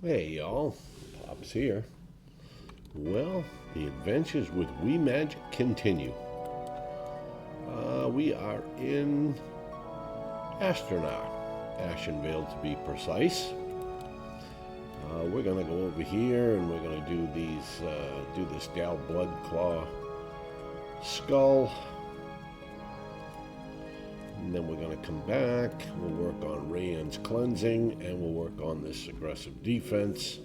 Hey y'all, Pops here. Well, the adventures with Wee Magic continue. We are in Ashenvale to be precise. We're gonna go over here and we're gonna do this Gal Bloodclaw skull. And then we're going to come back, we'll work on Rayan's cleansing, and we'll work on this aggressive defense.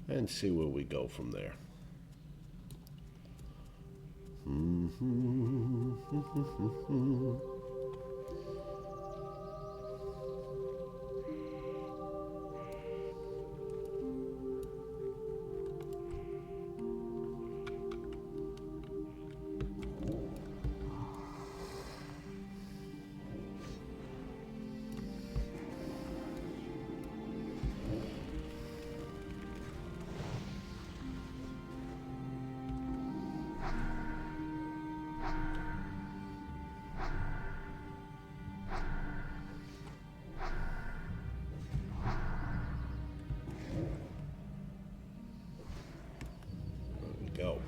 And see where we go from there. Go.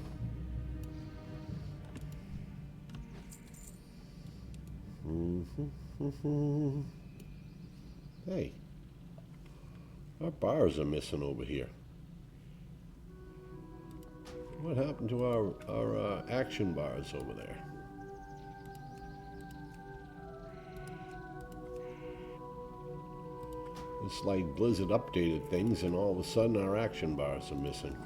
Hey, our bars are missing over here. What happened to our action bars over there? It's like Blizzard updated things and all of a sudden our action bars are missing.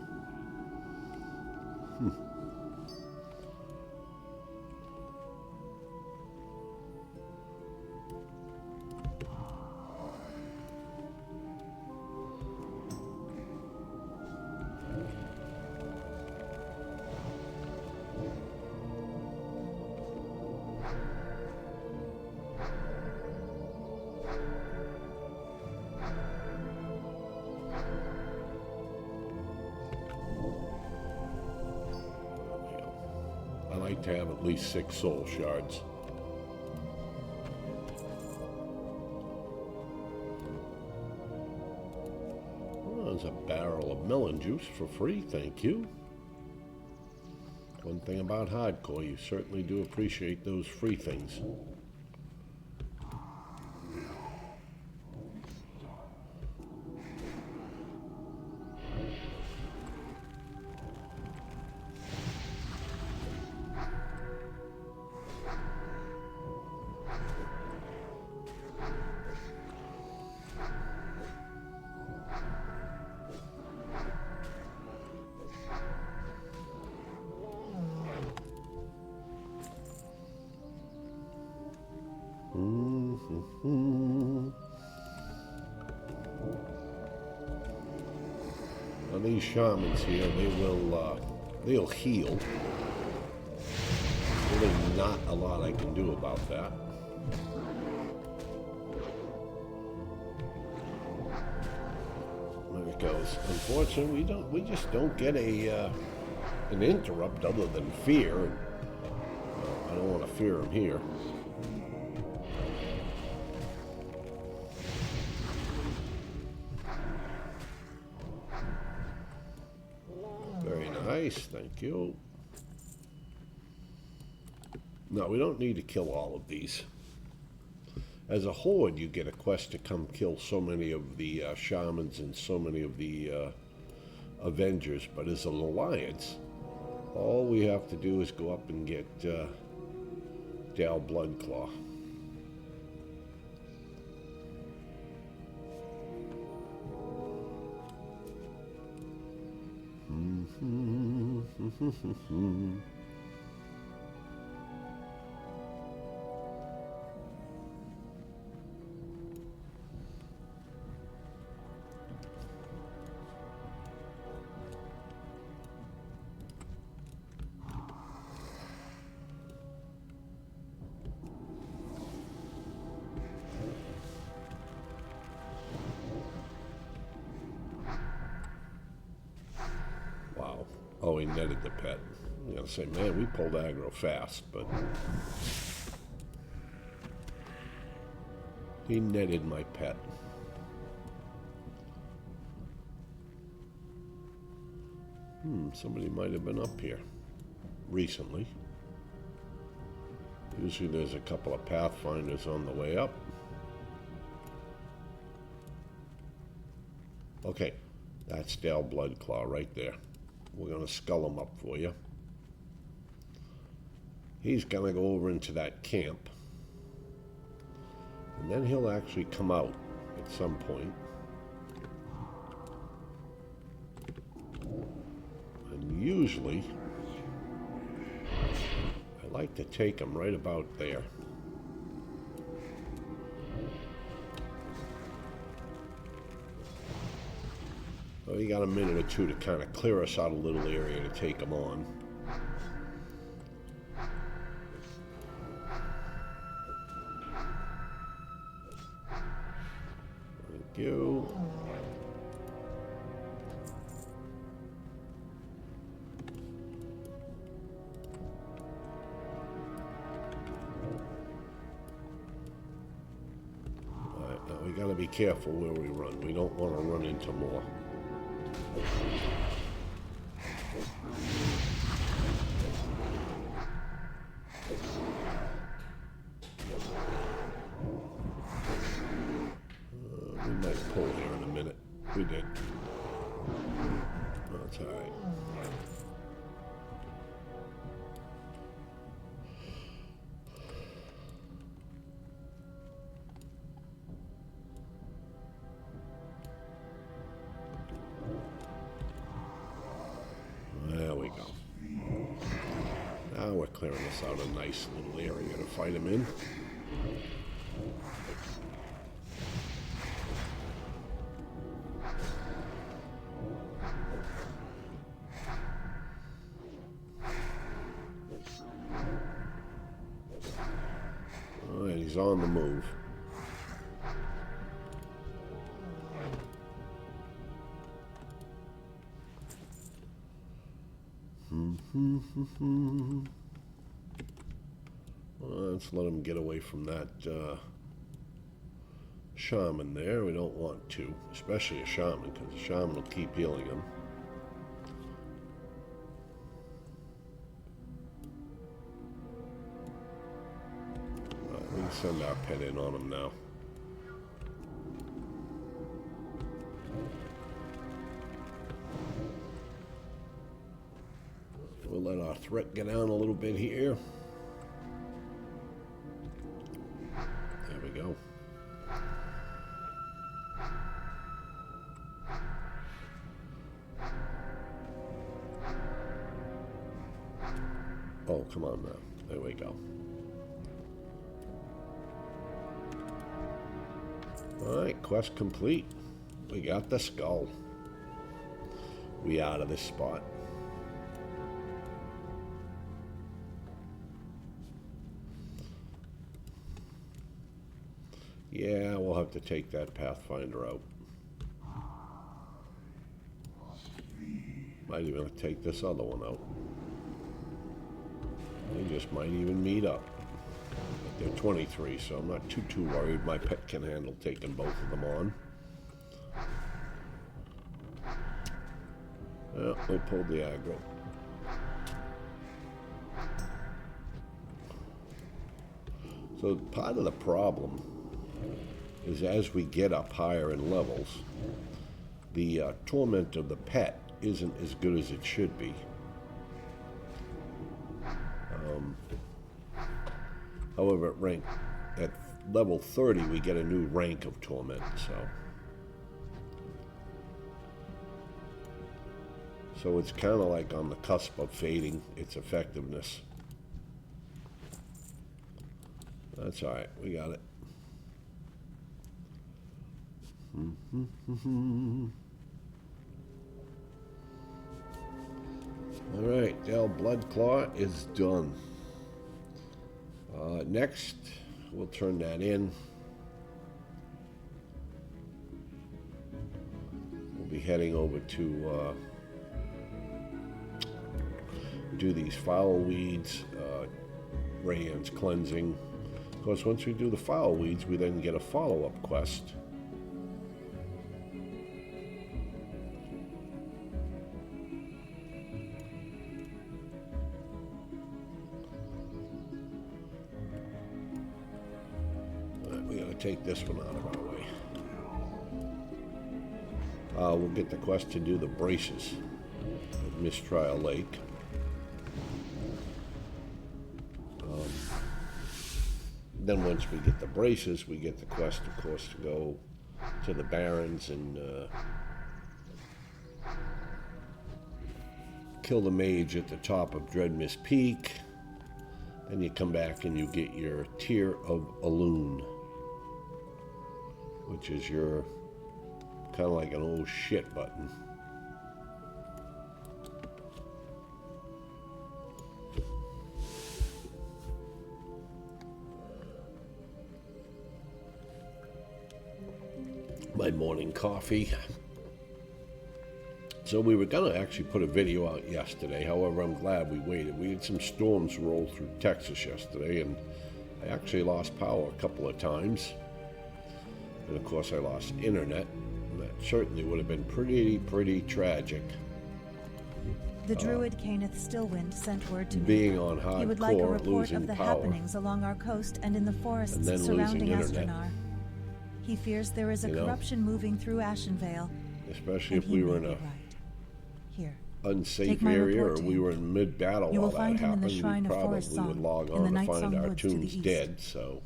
I like to have at least 6 soul shards. Oh, there's a barrel of melon juice for free, thank you. One thing about hardcore, you certainly do appreciate those free things. Now these shamans here, they'll heal. Really not a lot I can do about that. There it goes. Unfortunately, we just don't get an interrupt other than fear. I don't want to fear him here. Very nice, thank you. No, we don't need to kill all of these. As a horde, you get a quest to come kill so many of the shamans and so many of the Avengers, but as an alliance, all we have to do is go up and get Gal Bloodclaw. Oh, he netted the pet. I'm gonna say, man, we pulled aggro fast, but he netted my pet. Somebody might have been up here recently. Usually there's a couple of pathfinders on the way up. Okay, that's Dale Bloodclaw right there. We're going to skull him up for you. He's going to go over into that camp. And then he'll actually come out at some point. And usually, I like to take him right about there. So you got a minute or two to kind of clear us out a little area to take him on. Thank you. Alright, now we gotta be careful where we run. We don't want to run into more. We might pull here in a minute. We did. That's all right. There we go. Now we're clearing us out a nice little area to fight him in. All right, he's on the move. Well, let's let him get away from that shaman there. We don't want to, especially a shaman, because the shaman will keep healing him. Right, we can send our pet in on him now. We'll let our threat get down a little bit here. There we go. Oh, come on now. There we go. Alright, quest complete. We got the skull. We out of this spot. Yeah, we'll have to take that Pathfinder out. Might even take this other one out. They just might even meet up. But they're 23, so I'm not too worried. My pet can handle taking both of them on. Well, they pulled the aggro. So part of the problem is as we get up higher in levels, the torment of the pet isn't as good as it should be. However, at level 30, we get a new rank of torment, so it's kind of like on the cusp of fading its effectiveness. That's all right, we got it. All right, Dale Bloodclaw is done. Next, we'll turn that in. We'll be heading over to do these foul weeds, Rayan's cleansing. Of course, once we do the foul weeds, we then get a follow-up quest. take this one out of our way. We'll get the quest to do the braces at Mistrial Lake. Then once we get the braces, we get the quest, of course, to go to the Barrens and kill the mage at the top of Dreadmist Peak. Then you come back and you get your Tear of Elune, which is your kind of like an old shit button. My morning coffee. So we were going to actually put a video out yesterday. However, I'm glad we waited. We had some storms roll through Texas yesterday, and I actually lost power a couple of times. And of course, I lost internet. And that certainly would have been pretty tragic. The druid Caneth Stillwind sent word to me. Being on hardcore, he would like a report of the power, happenings along our coast and in the forests surrounding Astranar. He fears there is a corruption moving through Ashenvale. Especially if we were in a unsafe area or we were in mid-battle while that happened, we probably would log on to find our tombs dead. So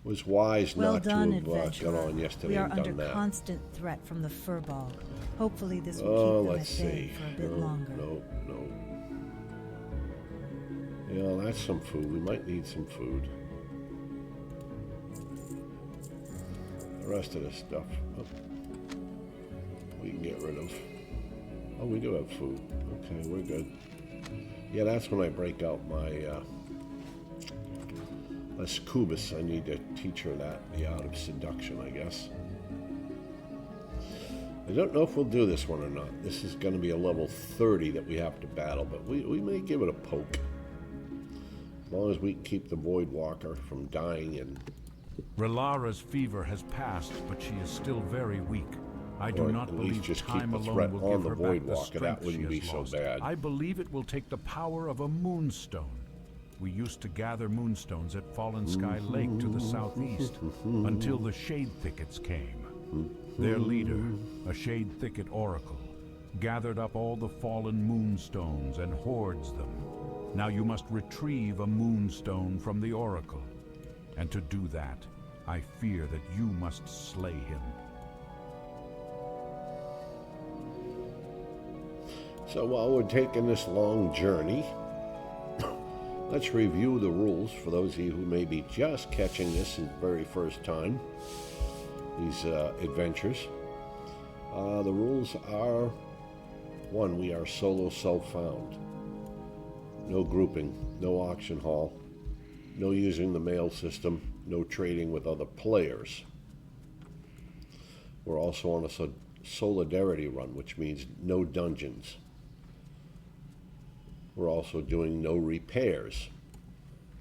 it was wise not to have got on yesterday and done that. We are under constant threat from the furball. Hopefully this will keep them at bay for a bit longer. No. Yeah, that's some food. We might need some food. The rest of this stuff we can get rid of. Oh, we do have food. Okay, we're good. Yeah, that's when I break out my Scubus. I need to teach her that, the art of seduction, I guess. I don't know if we'll do this one or not. This is going to be a level 30 that we have to battle, but we may give it a poke. As long as we can keep the Void Walker from dying. And Relara's fever has passed, but she is still very weak. I do not believe just time keep the alone threat will on give the her Void back the Walker. That strength she wouldn't be has so lost. bad. I believe it will take the power of a moonstone. We used to gather moonstones at Fallen Sky Lake to the southeast until the Shade Thickets came. Their leader, a Shade Thicket oracle, gathered up all the fallen moonstones and hoards them. Now you must retrieve a moonstone from the oracle. And to do that, I fear that you must slay him. So while we're taking this long journey, let's review the rules for those of you who may be just catching this the very first time, these adventures. The rules are, 1, we are solo self-found. No grouping, no auction hall, no using the mail system, no trading with other players. We're also on a solidarity run, which means no dungeons. We're also doing no repairs,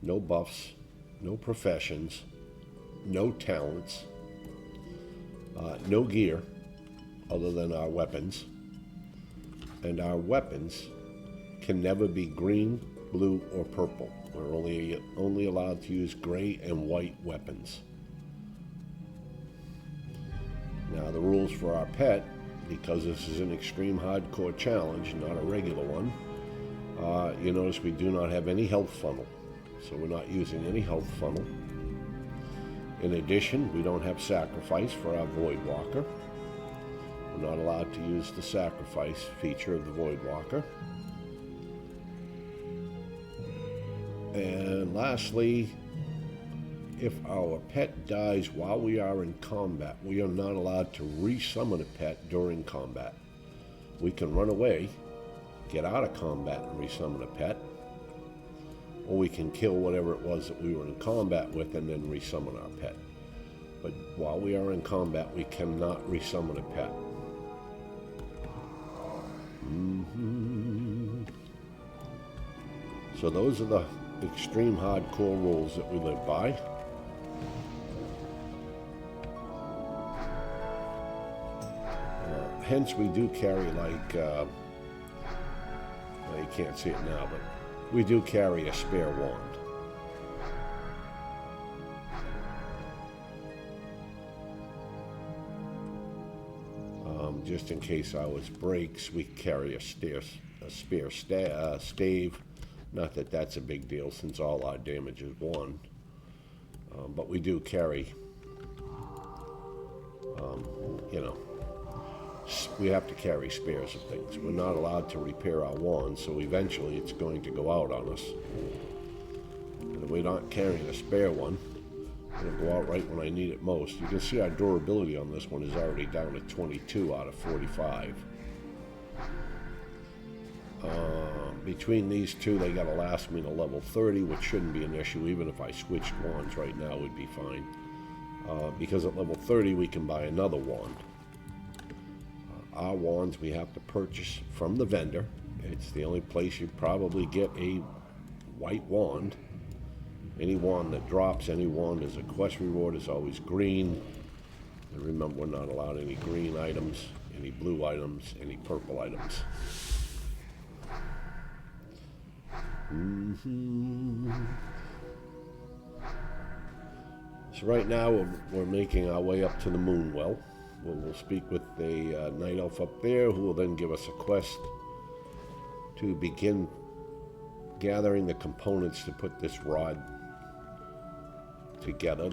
no buffs, no professions, no talents, no gear other than our weapons, and our weapons can never be green, blue, or purple. We're only allowed to use gray and white weapons. Now the rules for our pet, because this is an extreme hardcore challenge, not a regular one, you notice we do not have any health funnel. So we're not using any health funnel. In addition, we don't have Sacrafice for our Void Walker. We're not allowed to use the Sacrafice feature of the Void Walker. And lastly, if our pet dies while we are in combat, we are not allowed to resummon a pet during combat. We can run away, get out of combat and resummon a pet, or we can kill whatever it was that we were in combat with and then resummon our pet. But while we are in combat, we cannot resummon a pet. So those are the extreme hardcore rules that we live by. Hence we do carry like, well, you can't see it now, but we do carry a spare wand. just in case ours breaks, we carry a spare stave. Not that that's a big deal since all our damage is 1. But we do carry, you know, we have to carry spares of things. We're not allowed to repair our wands, so eventually it's going to go out on us. And if we're not carrying a spare one, it'll go out right when I need it most. You can see our durability on this one is already down to 22 out of 45. Between these two, they gotta last me to level 30, which shouldn't be an issue. Even if I switched wands right now, we'd be fine. Because at level 30, we can buy another wand. Our wands we have to purchase from the vendor. It's the only place you probably get a white wand. Any wand that drops, any wand as a quest reward is always green. And remember, we're not allowed any green items, any blue items, any purple items. So right now we're making our way up to the Moonwell. We'll speak with a night elf up there who will then give us a quest to begin gathering the components to put this rod together.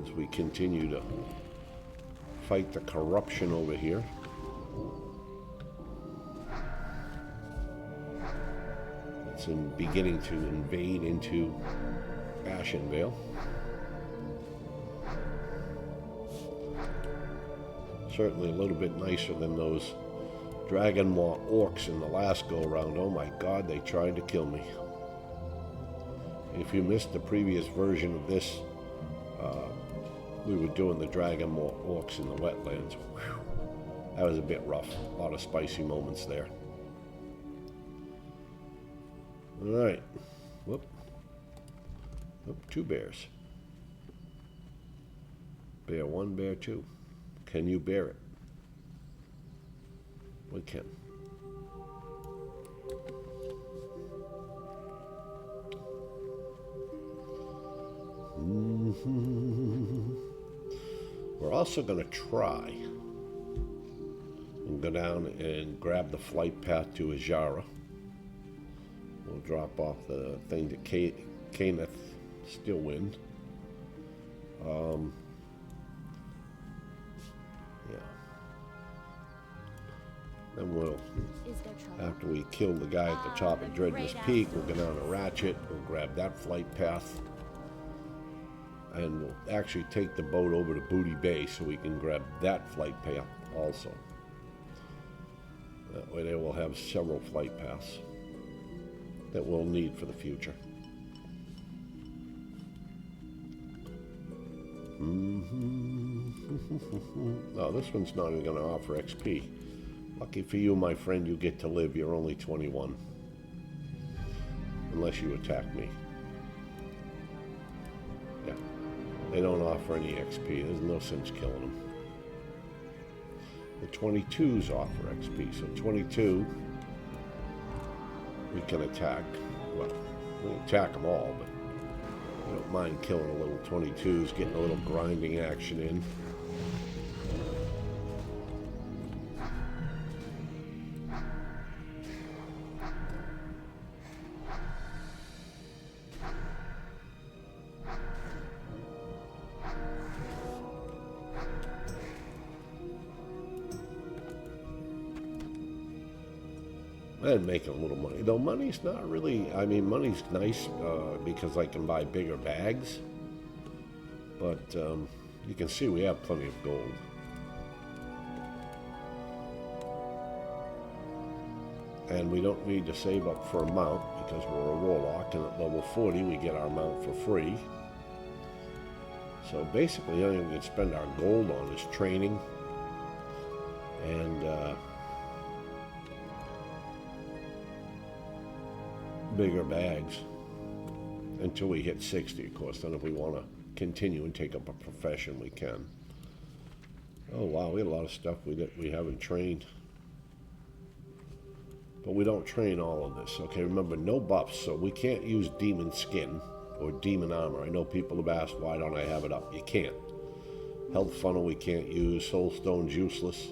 As we continue to fight the corruption over here. It's beginning to invade into Ashenvale. Certainly a little bit nicer than those Dragon Maw orcs in the last go-around. Oh my god, they tried to kill me. If you missed the previous version of this, we were doing the Dragon Maw orcs in the wetlands. Whew. That was a bit rough. A lot of spicy moments there. Alright. Whoop. Whoop, 2 bears. Bear 1, bear 2. Can you bear it? We can. We're also going to try and go down and grab the flight path to Ajara. We'll drop off the thing to Caneth Stillwind. Yeah. Then we'll, after we kill the guy at the top of Dreadness Peak, we'll go down to Ratchet, we'll grab that flight path, and we'll actually take the boat over to Booty Bay so we can grab that flight path also. That way they will have several flight paths that we'll need for the future. No, this one's not even going to offer XP. Lucky for you, my friend, you get to live. You're only 21. Unless you attack me. Yeah. They don't offer any XP. There's no sense killing them. The 22s offer XP. So 22, we can attack. Well, we can attack them all, but I don't mind killing a little 22s, getting a little grinding action in. And making a little money. Though money's not really, I mean, money's nice because I can buy bigger bags. But you can see we have plenty of gold. And we don't need to save up for a mount because we're a Warlock, and at level 40 we get our mount for free. So basically the only thing we can spend our gold on is training and bigger bags until we hit 60, of course. Then if we want to continue and take up a profession, we can. Oh wow, we had a lot of stuff we haven't trained. But we don't train all of this. Okay, remember, no buffs, so we can't use demon skin or demon armor. I know people have asked, why don't I have it up? You can't. Health funnel we can't use. Soulstone's useless.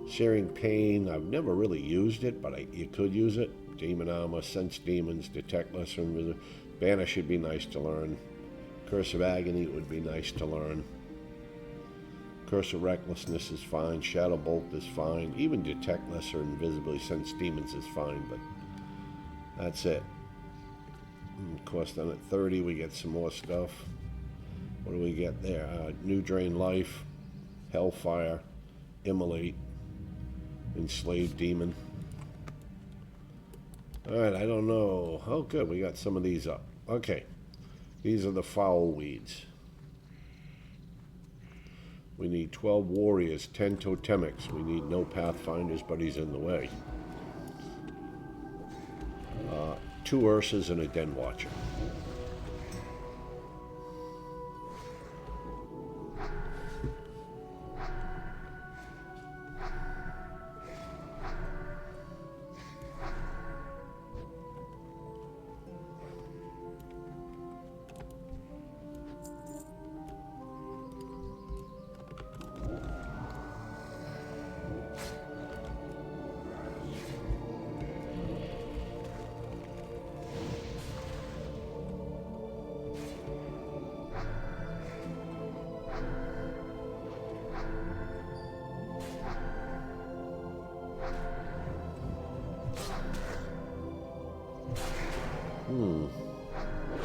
Searing Pain, I've never really used it, but you could use it. Demon Armor, Sense Demons, Detect Lesser Invisibility. Banner should be nice to learn. Curse of Agony would be nice to learn. Curse of Recklessness is fine. Shadow Bolt is fine. Even Detect Lesser Invisibility, Sense Demons is fine, but that's it. And of course, then at 30 we get some more stuff. What do we get there? New Drain Life, Hellfire, Immolate, Enslaved Demon. Alright, I don't know. Oh, good. We got some of these up. Okay. These are the foul weeds. We need 12 warriors, 10 totemics. We need no pathfinders, but he's in the way. 2 Ursas and a Den Watcher.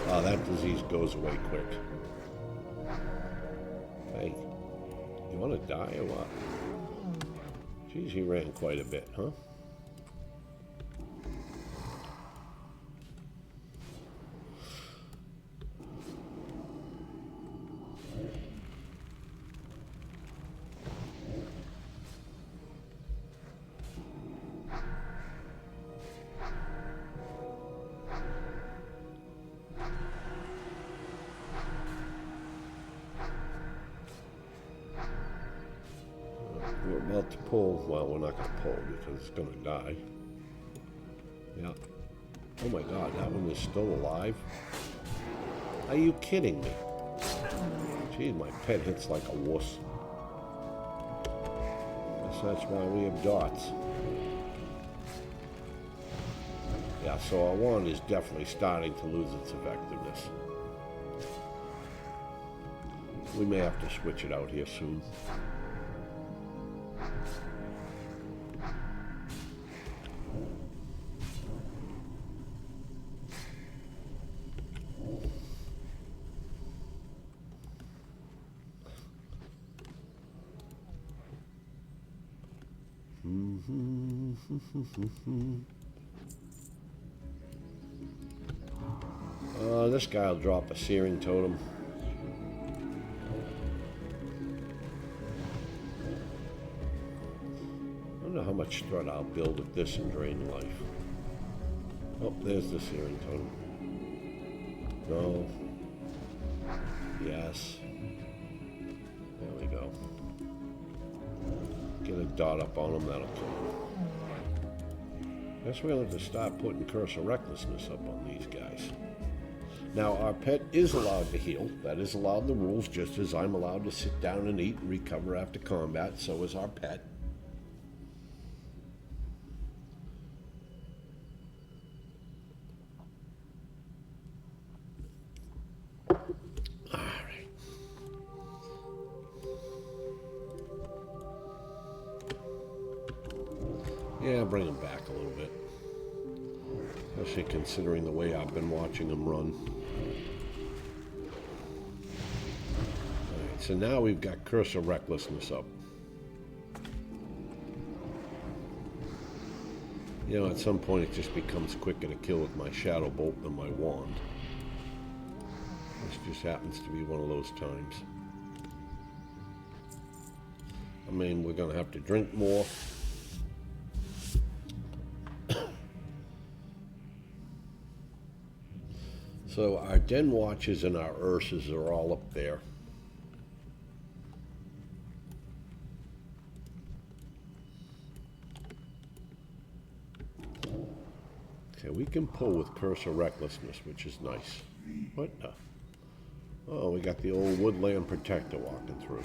Wow, that disease goes away quick. Hey, you want to die or what? Geez, he ran quite a bit, huh? We're about to pull. Well, we're not going to pull because it's going to die. Yeah. Oh my god, that one is still alive? Are you kidding me? Geez, my pet hits like a wuss. Guess that's why we have dots. Yeah, so our wand is definitely starting to lose its effectiveness. We may have to switch it out here soon. This guy will drop a searing totem. I don't know how much threat I'll build with this and drain life. Oh, there's the searing totem. No. Yes. There we go. Get a dot up on him, that'll kill him. Guess we'll have to start putting Curse of Recklessness up on these guys. Now, our pet is allowed to heal. That is allowed in the rules, just as I'm allowed to sit down and eat and recover after combat. So is our pet. Alright. Yeah, bring him back a little bit. Especially considering the way I've been watching him run. Alright, so now we've got Curse of Recklessness up. You know, at some point it just becomes quicker to kill with my Shadow Bolt than my wand. This just happens to be one of those times. I mean, we're going to have to drink more. So our Den Watches and our Ursas are all up there. Okay, we can pull with Curse of Recklessness, which is nice. What the? Oh, we got the old Woodland Protector walking through.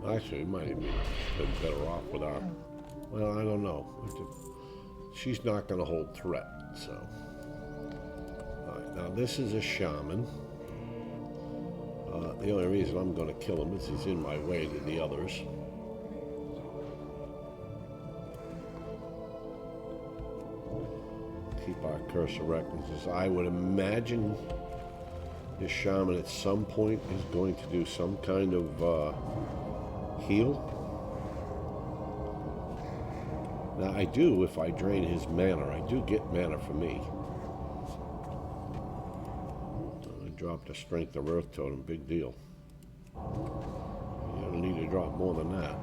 Actually, it might have been better off with our... Well, I don't know. She's not going to hold threat, so... Alright, now this is a shaman. The only reason I'm going to kill him is he's in my way to the others. Keep our cursor references. I would imagine this shaman at some point is going to do some kind of heal. Now I do, if I drain his mana, I do get mana for me. I dropped a Strength of Earth Totem, big deal. You don't need to drop more than that.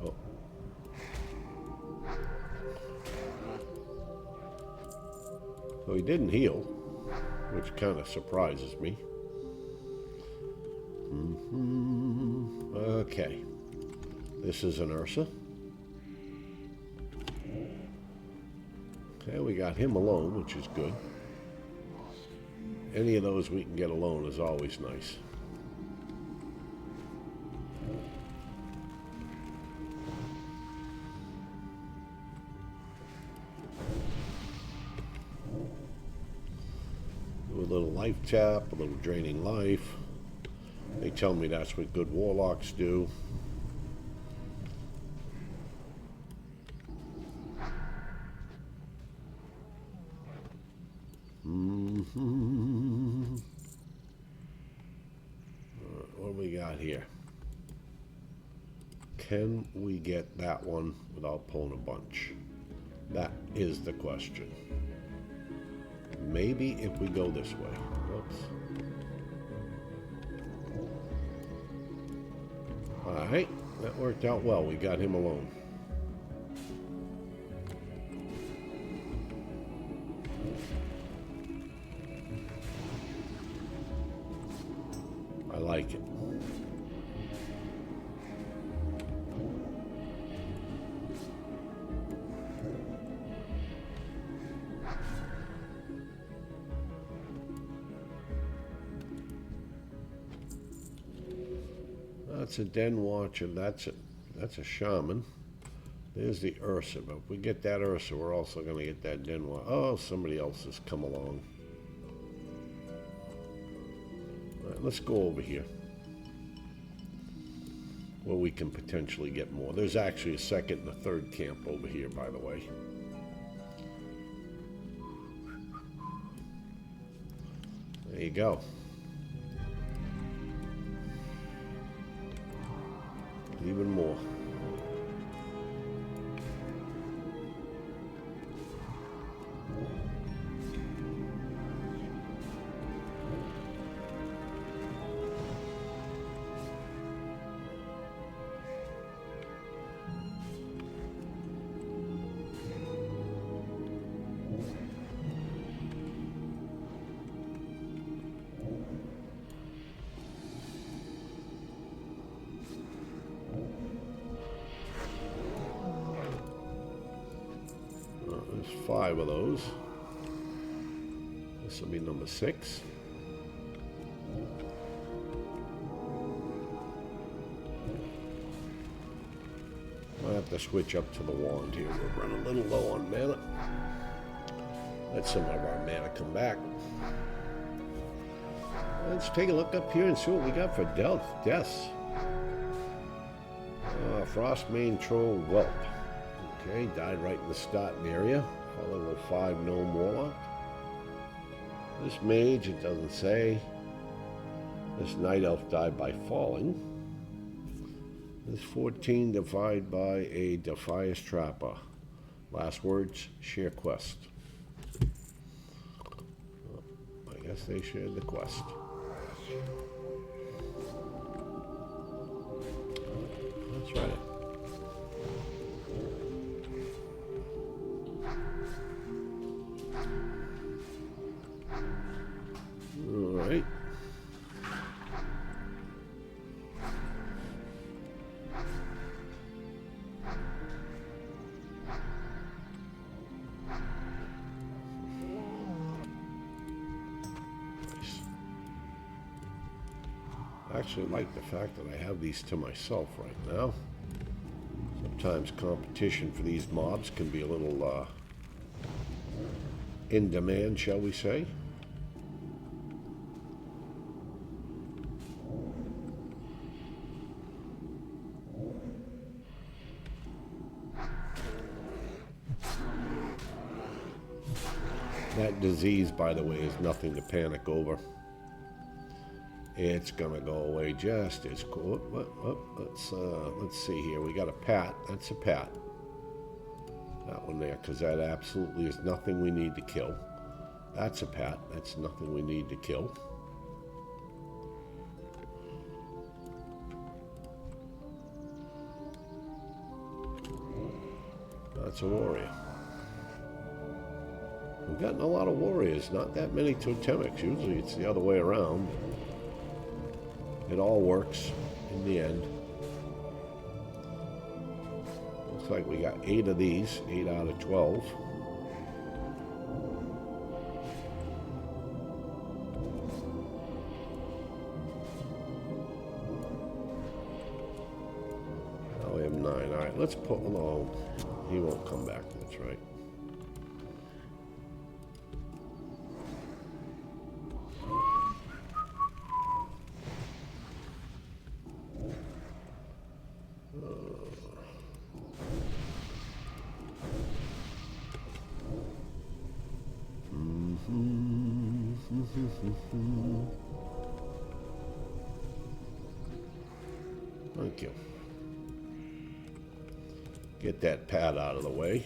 Oh. So he didn't heal, which kind of surprises me. Okay, this is an Ursa. Okay, we got him alone, which is good. Any of those we can get alone is always nice. Do a little life tap, a little draining life. They tell me that's what good warlocks do. What do we got here? Can we get that one without pulling a bunch? That is the question. Maybe if we go this way. Whoops. Alright, that worked out well. We got him alone. I like it. That's a Den Watcher. That's a shaman. There's the Ursa. But if we get that Ursa, we're also going to get that Den Watcher. Oh, somebody else has come along. All right, let's go over here, where we can potentially get more. There's actually a second and a third camp over here, by the way. There you go. Even more. There's 5 of those. This will be number 6. I'll have to switch up to the wand here. We're running a little low on mana. Let some of our mana come back. Let's take a look up here and see what we got for deaths. Frostmane Troll Whelp. Okay, died right in the starting area. A level 5 Gnome Warlock. This mage, it doesn't say. This Night Elf died by falling. This 14 divided by a Defias Trapper. Last words, share quest. I guess they shared the quest. Let's try it. I actually like the fact that I have these to myself right now. Sometimes competition for these mobs can be a little in demand, shall we say. That disease, by the way, is nothing to panic over. It's gonna go away just as cool. Let's see here. We got a pat. That's a pat. That one there, because that absolutely is nothing we need to kill. That's a pat. That's nothing we need to kill. That's a warrior. We've gotten a lot of warriors, not that many totemics. Usually it's the other way around. It all works in the end. Looks like we got 8 of these, 8 out of 12. Now we have 9. All right, let's put, oh, he won't come back, that's right. Thank you. Get that pad out of the way.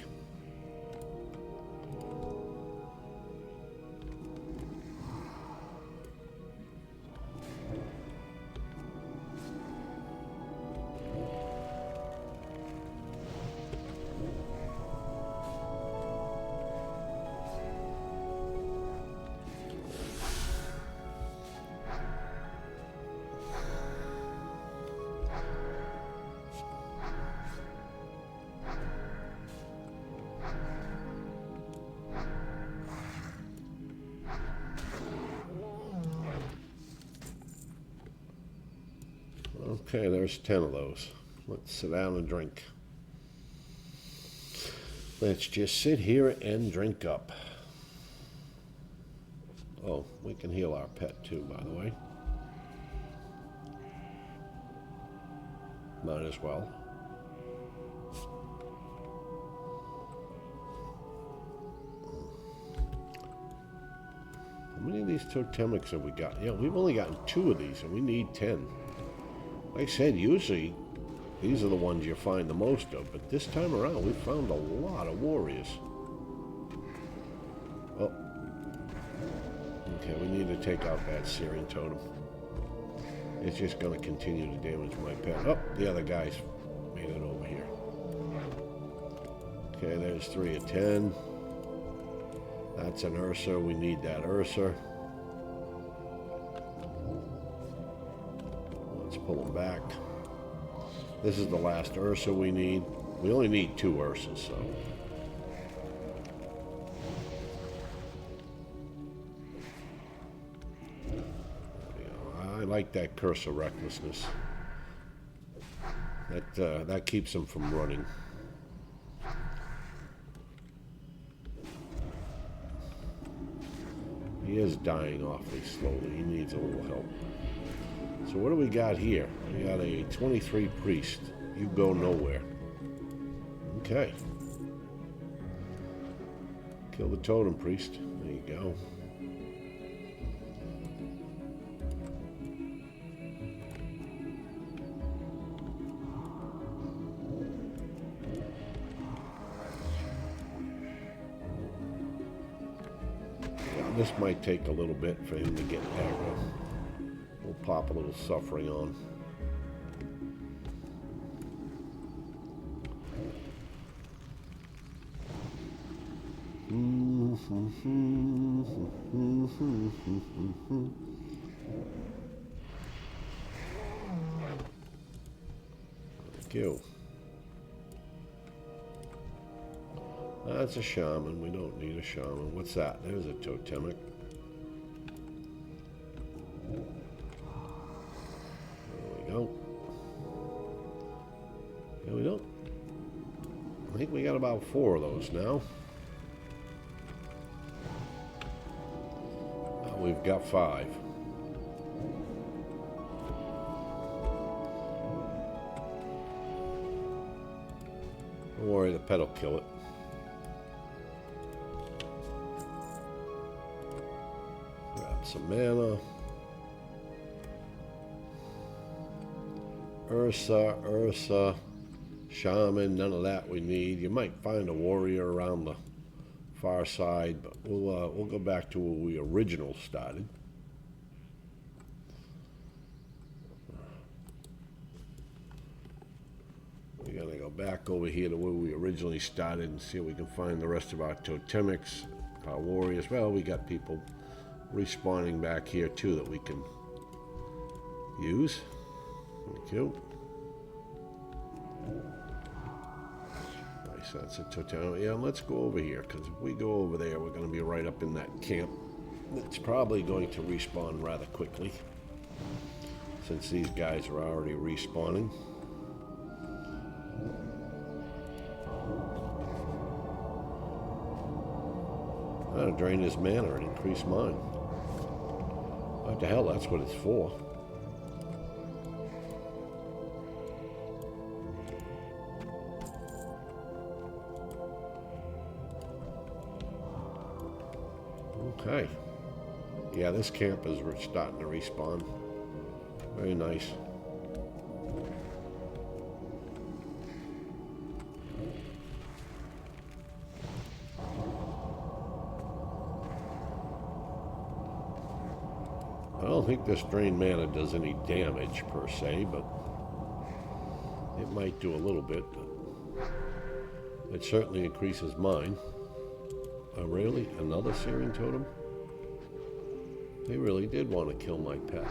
Okay, there's 10 of those. Let's sit down and drink. Let's just sit here and drink up. Oh, we can heal our pet too, by the way. Might as well. How many of these totemics have we got? Yeah, we've only gotten 2 of these, and we need 10. Like I said, usually these are the ones you find the most of, but this time around we found a lot of warriors. Oh. Okay, we need to take out that Syrian totem. It's just going to continue to damage my pet. Oh, the other guy's made it over here. Okay, there's 3 of 10. That's an Ursa. We need that Ursa. Pull them back. This is the last Ursa we need. We only need 2 Ursas, so. I like that curse of recklessness. That keeps him from running. He is dying awfully slowly. He needs a little help. So what do we got here? We got a 23 priest. You go nowhere. Okay. Kill the totem priest. There you go. Yeah, this might take a little bit for him to get aggro. We'll pop a little suffering on. Thank you. That's a shaman. We don't need a shaman. What's that? There's a totemic. No. Yeah, we don't. I think we got about 4 of those now. We've got 5. Don't worry, the pet will kill it. Grab some mana. Ursa, Shaman, none of that we need. You might find a warrior around the far side, but we'll go back to where we originally started. We're gonna go back over here to where we originally started and see if we can find the rest of our totemics, our warriors. Well, we got people respawning back here too that we can use. Thank you. Nice, that's a totem. Yeah, let's go over here, because if we go over there, we're going to be right up in that camp. It's probably going to respawn rather quickly, since these guys are already respawning. That'll drain his mana and increase mine. What the hell, that's what it's for. Okay. Yeah, this camp is starting to respawn. Very nice. I don't think this drain mana does any damage per se, but it might do a little bit. But it certainly increases mine. Oh, really? Another searing totem? They really did want to kill my pet.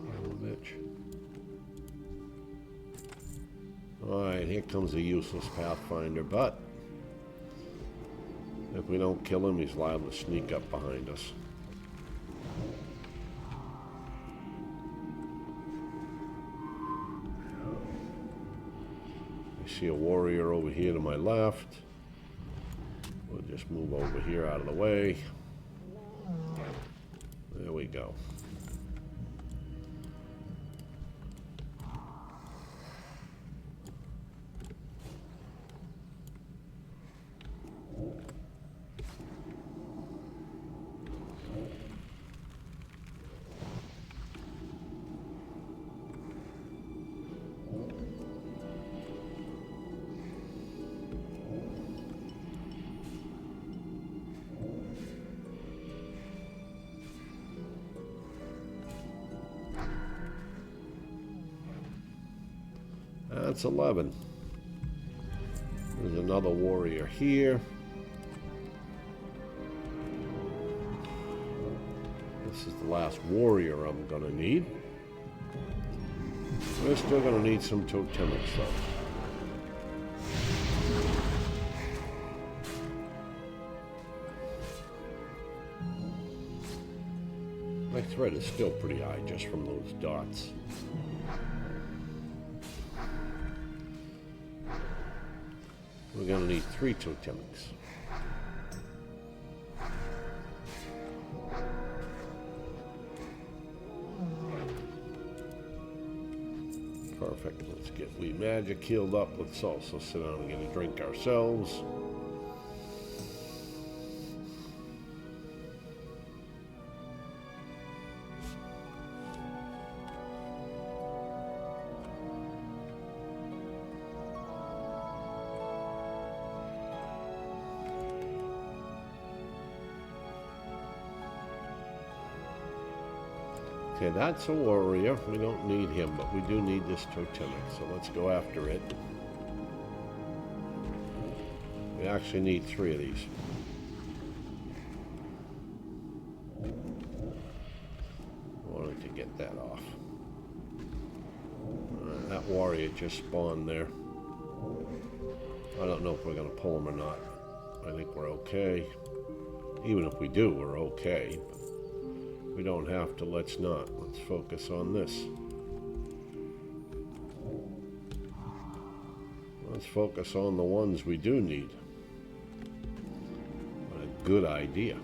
Little bitch. Alright, here comes a useless Pathfinder, but if we don't kill him, he's liable to sneak up behind us. I see a warrior over here to my left. We'll just move over here out of the way. There we go. That's 11. There's another warrior here. This is the last warrior I'm gonna need. We're still gonna need some totemics though. My threat is still pretty high just from those dots. We're going to need 3 totemics. Perfect. Let's get Wee Magic healed up. Let's also sit down and get a drink ourselves. Okay, that's a warrior. We don't need him, but we do need this totemic, so let's go after it. We actually need 3 of these. I wanted to get that off. That warrior just spawned there. I don't know if we're going to pull him or not. I think we're okay. Even if we do, we're okay. We don't have to, let's not. Let's focus on this. Let's focus on the ones we do need. What a good idea.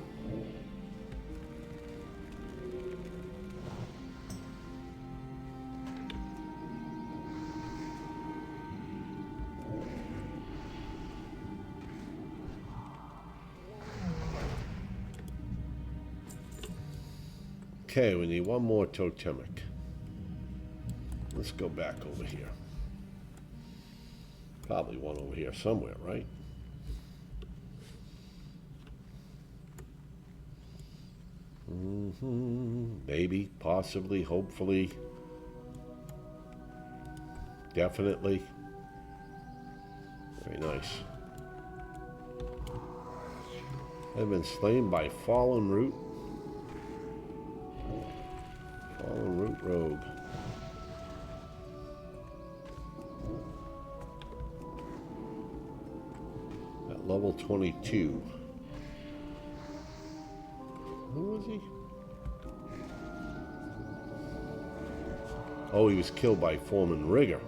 Okay, we need one more totemic. Let's go back over here. Probably one over here somewhere, right? Maybe, possibly, hopefully, definitely. Very nice. I've been slain by fallen root. Fallen root rogue. At level 22. Who was he? Oh, he was killed by Foreman Rigger.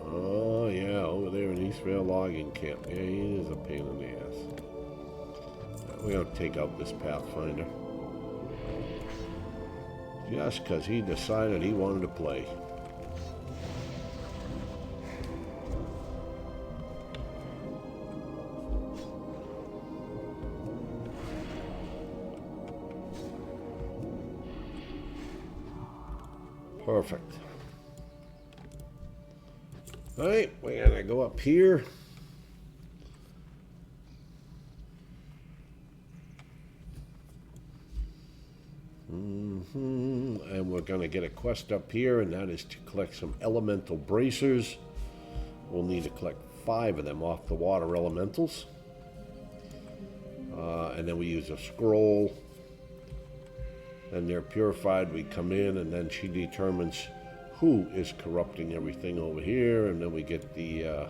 Oh, yeah, over there in Eastvale Logging Camp. Yeah, he is a pain in the ass. We're going to take out this Pathfinder. Just because he decided he wanted to play. Perfect. All right, we're gonna go up here. And we're gonna get a quest up here, and that is to collect some elemental bracers. We'll need to collect 5 of them off the water elementals. And then we use a scroll. And they're purified. We come in, and then she determines who is corrupting everything over here, and then we get the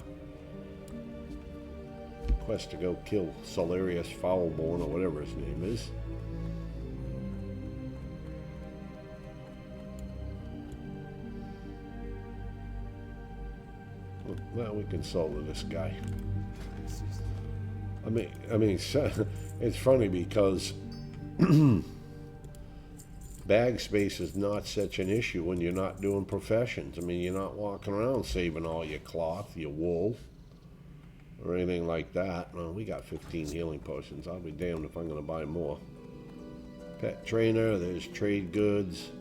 quest to go kill Solarius Foulborn, or whatever his name is. Well, we can solo this guy. I mean, it's funny because bag space is not such an issue when you're not doing professions. I mean, you're not walking around saving all your cloth, your wool, or anything like that. Well, we got 15 healing potions. I'll be damned if I'm going to buy more. Pet trainer, there's trade goods.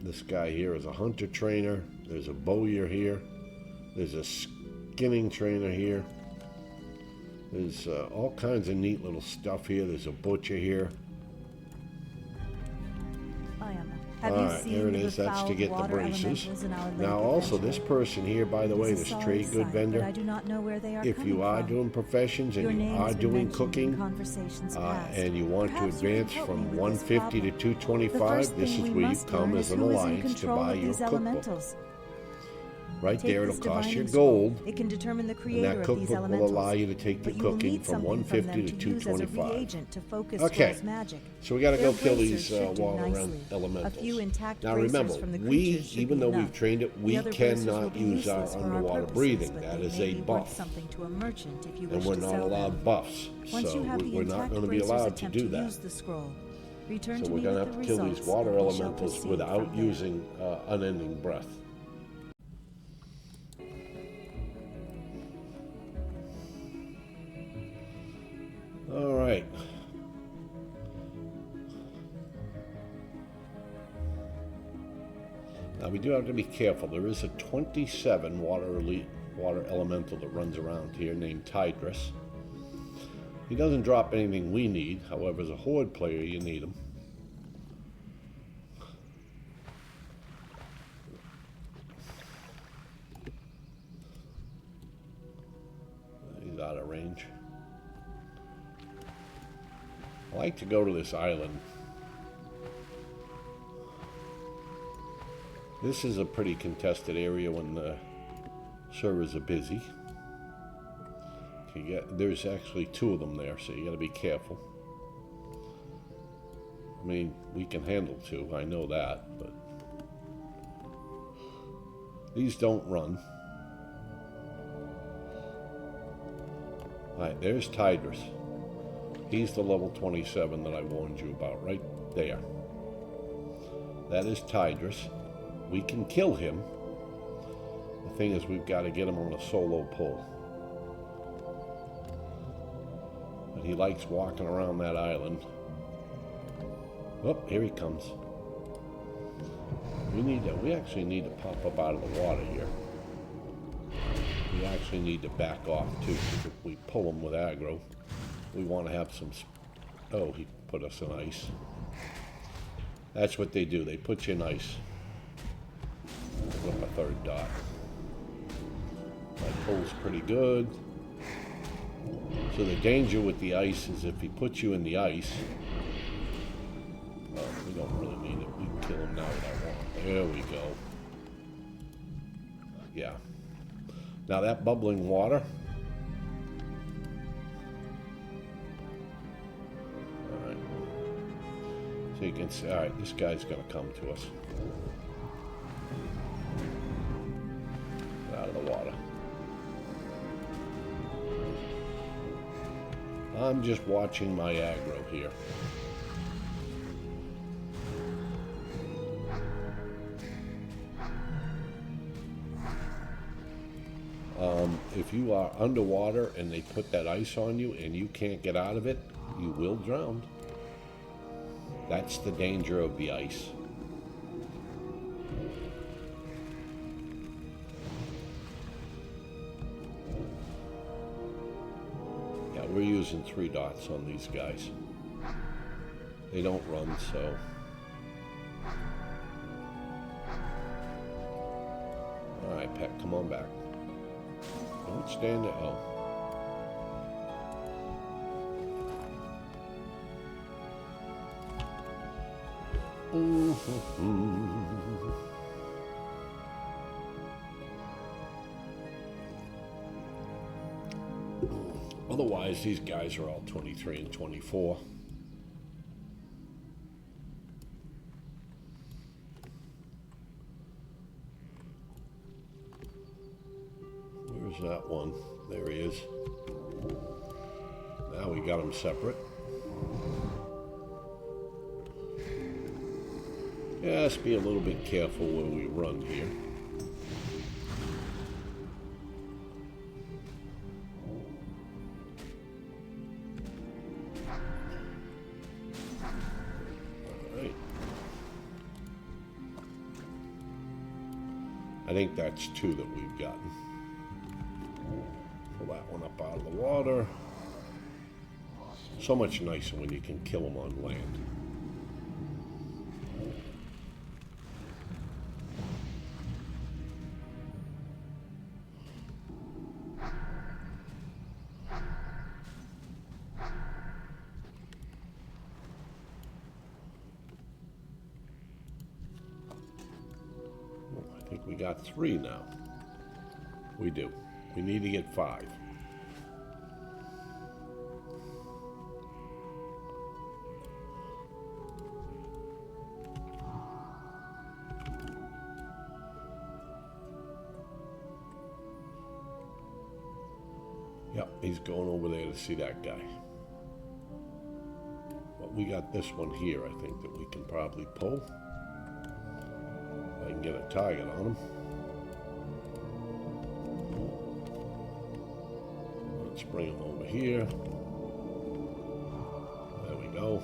This guy here is a hunter trainer. There's a bowyer here. There's a skinning trainer here. There's all kinds of neat little stuff here. There's a butcher here. Alright, there it is. That's to get the braces. Now also this person here, by the way, this trade good vendor, if you are doing professions and you are doing cooking and you want to advance from 150 to 225, this is where you come as an alliance to buy your cookbook. Right there, it'll cost you gold, it can determine the and creator that cookbook will allow you to take your cooking from 150 to 225. Okay, so we got to go kill these water elementals. Now remember, we, even though we've trained it, we cannot use our underwater breathing. That is a buff, and we're not allowed buffs, so we're not going to be allowed to do that. So we're going to have to kill these water elementals without using unending breath. All right. Now we do have to be careful. There is a 27 water elemental that runs around here named Tidris. He doesn't drop anything we need. However, as a horde player, you need him. He's out of range. I like to go to this island. This is a pretty contested area when the servers are busy. There's actually 2 of them there, so you got to be careful. I mean, we can handle 2, I know that, but these don't run. Alright, there's Tidris. He's the level 27 that I warned you about, right there. That is Tidris. We can kill him. The thing is, we've got to get him on a solo pull. But he likes walking around that island. Oh, here he comes. We actually need to pop up out of the water here. We actually need to back off too, because if we pull him with aggro, we want to have some... Oh, he put us in ice. That's what they do. They put you in ice. Put up a 3rd dot. My pull's pretty good. So the danger with the ice is if he puts you in the ice... Oh, we don't really need it. We can kill him now with our wand. There we go. Yeah. Now that bubbling water... Alright. So you can see, alright, this guy's gonna come to us. Get out of the water. I'm just watching my aggro here. If you are underwater and they put that ice on you and you can't get out of it, you will drown. That's the danger of the ice. Yeah, we're using 3 dots on these guys. They don't run, so... Alright, Pet, come on back. Don't stand there. Oh. Otherwise, these guys are all 23 and 24. Where's that one? There he is. Now we got them separate. Yeah, let's be a little bit careful where we run here. Alright. I think that's 2 that we've gotten. Pull that one up out of the water. So much nicer when you can kill them on land. I think we got 3 now. We do. We need to get 5. Yep, he's going over there to see that guy. But we got this one here, I think, that we can probably pull. If I can get a target on him. Let's bring him over here. There we go.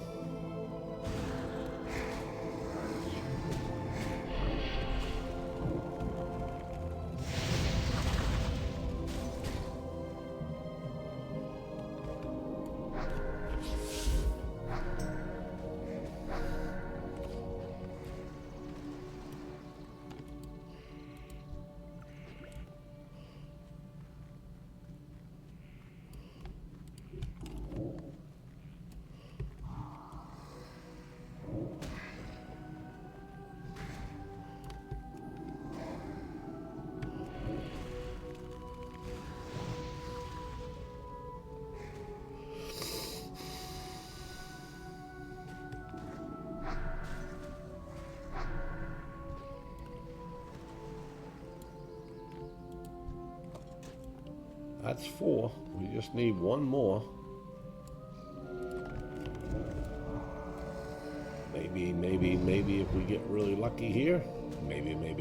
That's 4. We just need one more. Maybe if we get really lucky here. Maybe. We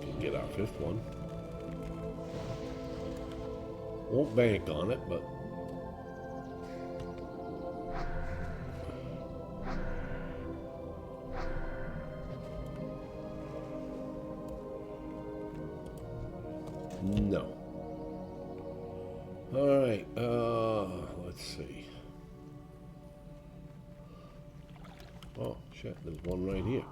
can get our 5th one. Won't bank on it, but... No. All right, let's see. Oh, shit, there's one right here.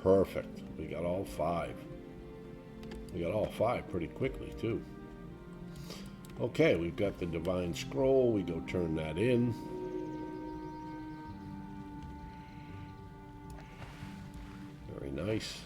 Perfect. We got all 5. We got all 5 pretty quickly, too. Okay, we've got the Divine Scroll. We go turn that in. Very nice.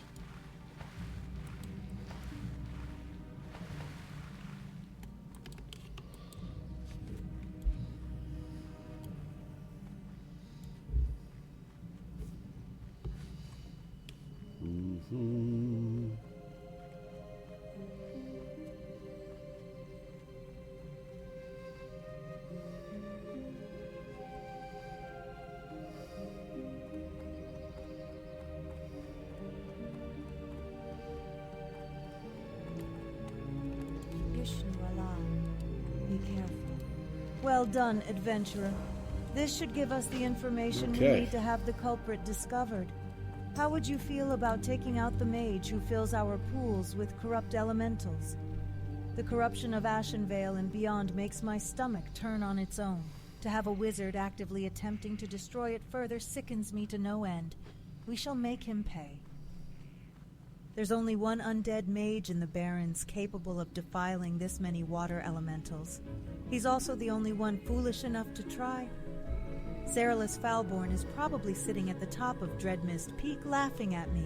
Be careful. Well done, adventurer. This should give us the information we need to have the culprit discovered. How would you feel about taking out the mage who fills our pools with corrupt elementals? The corruption of Ashenvale and beyond makes my stomach turn on its own. To have a wizard actively attempting to destroy it further sickens me to no end. We shall make him pay. There's only one undead mage in the Barrens capable of defiling this many water elementals. He's also the only one foolish enough to try. Cerulus Foulborn is probably sitting at the top of Dreadmist Peak laughing at me.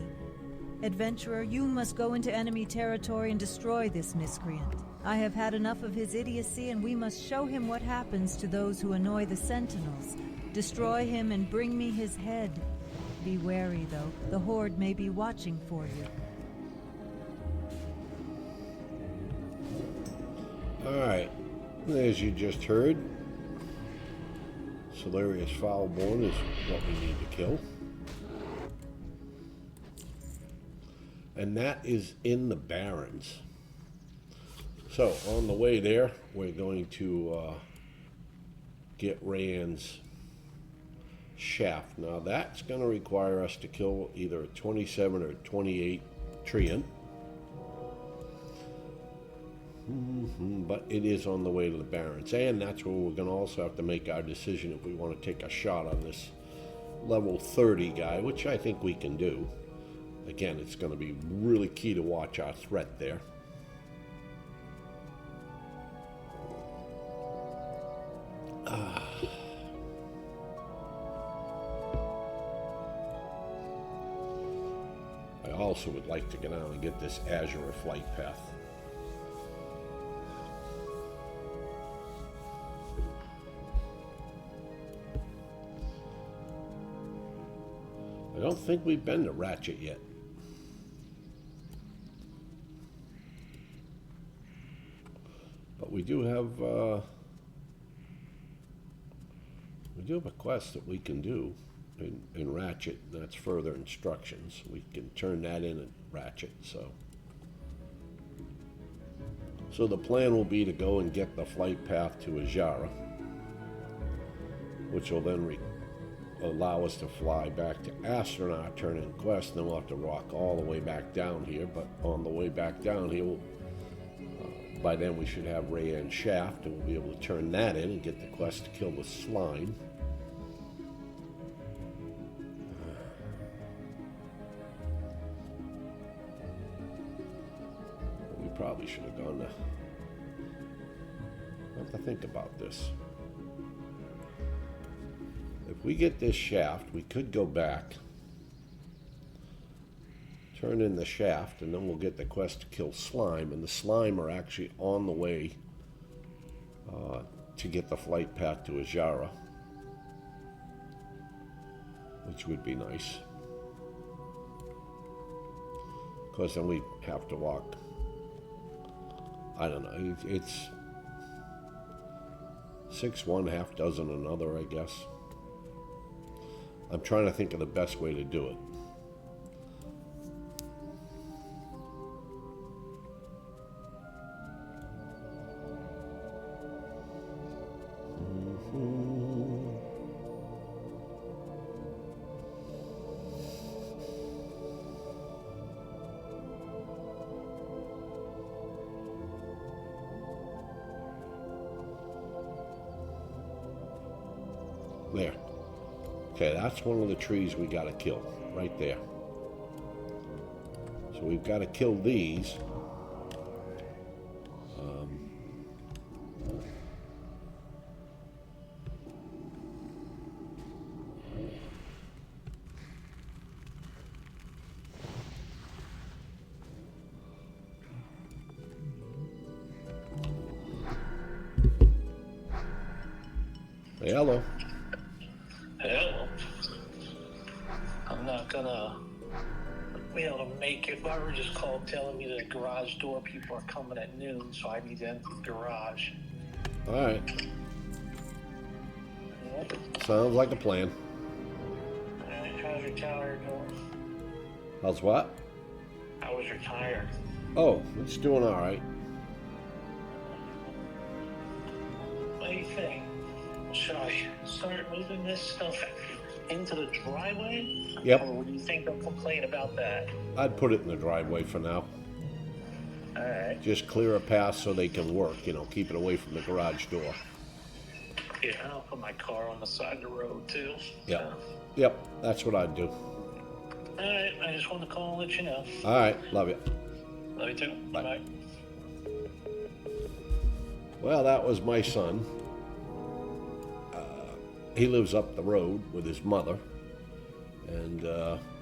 Adventurer, you must go into enemy territory and destroy this miscreant. I have had enough of his idiocy, and we must show him what happens to those who annoy the Sentinels. Destroy him and bring me his head. Be wary, though. The Horde may be watching for you. Alright, as you just heard, Cerulus Foulborn is what we need to kill. And that is in the Barrens. So, on the way there, we're going to get Rand's shaft. Now, that's going to require us to kill either a 27 or 28 treant. But it is on the way to the Barrens, and that's where we're going to also have to make our decision if we want to take a shot on this level 30 guy, which I think we can do. Again, it's going to be really key to watch our threat there. I also would like to get on and get this Azure flight path. I don't think we've been to Ratchet yet. But we do have a quest that we can do in Ratchet. That's further instructions. We can turn that in at Ratchet. So the plan will be to go and get the flight path to Ajara, which will then allow us to fly back to Astronaut, turn in quest, and then we'll have to rock all the way back down here. But on the way back down here, by then we should have Rayanne's shaft, and we'll be able to turn that in and get the quest to kill the slime. We probably should have gone to... have to think about this. If we get this shaft, we could go back, turn in the shaft, and then we'll get the quest to kill slime. And the slime are actually on the way to get the flight path to Ajara, which would be nice. Of course, then we have to walk. I don't know. It's 6 one, half dozen another, I guess. I'm trying to think of the best way to do it. There. Okay, that's one of the trees we got to kill, right there. So we've got to kill these. Hey, hello. Hell, I'm not gonna be able to make it. Barbara just called telling me the garage door people are coming at noon, so I need to enter the garage. All right. Yep. Sounds like a plan. Alright, how's your tire going? How's what? How was your tire? Oh, it's doing all right. What do you think? Should I start moving this stuff into the driveway? Yep. Or do you think they'll complain about that? I'd put it in the driveway for now. Alright. Just clear a path so they can work, you know, keep it away from the garage door. Yeah, I'll put my car on the side of the road too. Yep. Yep, that's what I'd do. Alright, I just wanted to call and let you know. All right, love you. Love you too. Bye. Bye. Well, that was my son. He lives up the road with his mother, and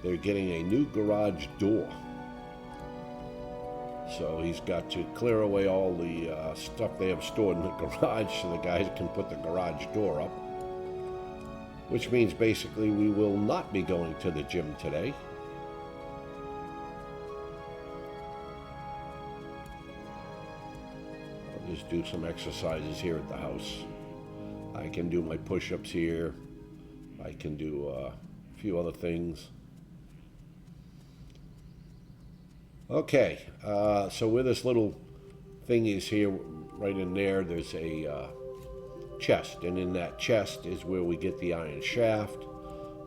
they're getting a new garage door. So he's got to clear away all the stuff they have stored in the garage so the guys can put the garage door up. Which means basically we will not be going to the gym today. I'll just do some exercises here at the house. I can do my push-ups here. I can do a few other things. Okay, so where this little thing is here, right in there, there's a chest. And in that chest is where we get the iron shaft.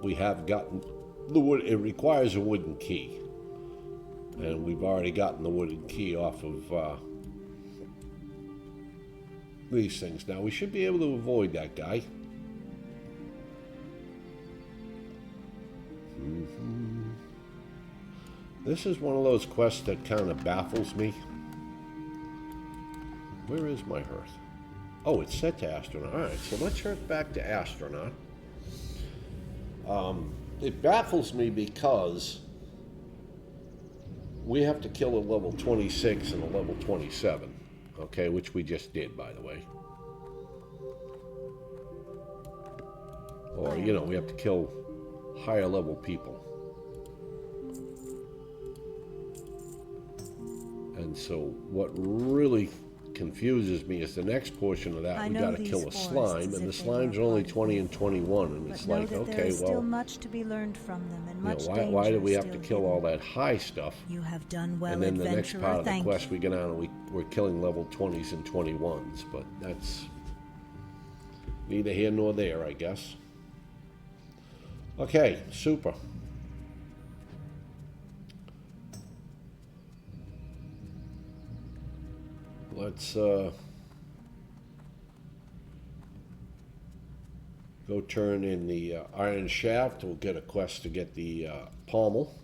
We have gotten the wood. It requires a wooden key. And we've already gotten the wooden key off of these things. Now we should be able to avoid that guy. This is one of those quests that kind of baffles me. Where is my hearth? Oh, it's set to astronaut. All right, so let's hearth back to astronaut. It baffles me because we have to kill a level 26 and a level 27. Okay, which we just did, by the way. Or, you know, we have to kill higher level people. And so what really confuses me is the next portion of that. We got to kill a slime, and the slimes are only 20 and 21, and it's like, okay, there's well, still much to be learned from them, and much why do we have to still kill hidden. all that high stuff? You have done well, And then the next adventurer. part of the Thank quest you. we get on, we're killing level 20s and 21s, but that's neither here nor there, I guess. Okay, super. Let's go turn in the iron shaft. We'll get a quest to get the pommel.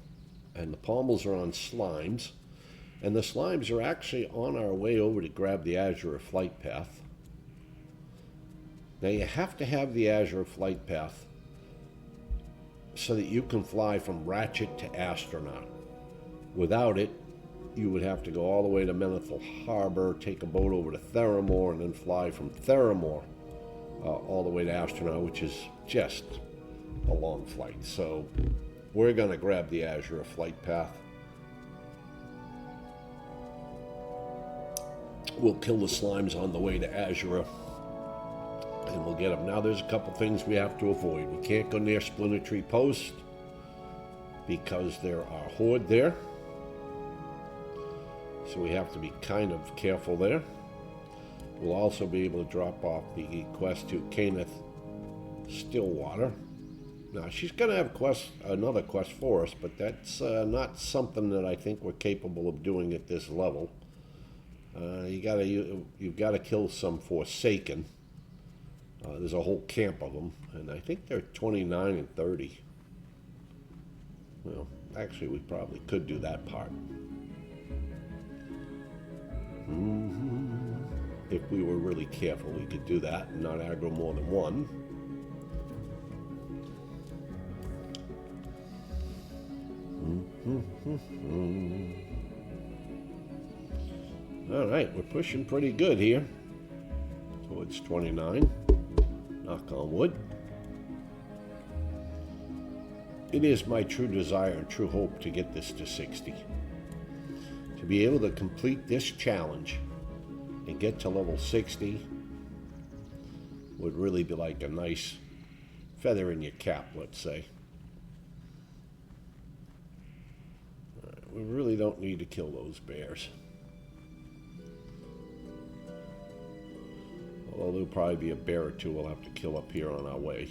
And the pommels are on slimes. And the slimes are actually on our way over to grab the Azure flight path. Now you have to have the Azure flight path so that you can fly from Ratchet to Astronaut. Without it, you would have to go all the way to Menethil Harbor, take a boat over to Theramore, and then fly from Theramore all the way to Astronaut, which is just a long flight. So we're going to grab the Azure flight path. We'll kill the slimes on the way to Azure, and we'll get them. Now there's a couple things we have to avoid. We can't go near Splinter Tree Post because there are horde there. So we have to be kind of careful there. We'll also be able to drop off the quest to Kenneth Stillwater. Now she's going to have another quest for us, but that's not something that I think we're capable of doing at this level. You've got to kill some Forsaken. There's a whole camp of them, and I think they're 29 and 30. Well, actually, we probably could do that part. If we were really careful, we could do that and not aggro more than one. All right, we're pushing pretty good here towards 29. Knock on wood. It is my true desire and true hope to get this to 60. To be able to complete this challenge and get to level 60 would really be like a nice feather in your cap, let's say. All right, we really don't need to kill those bears. Although there'll probably be a bear or two we'll have to kill up here on our way.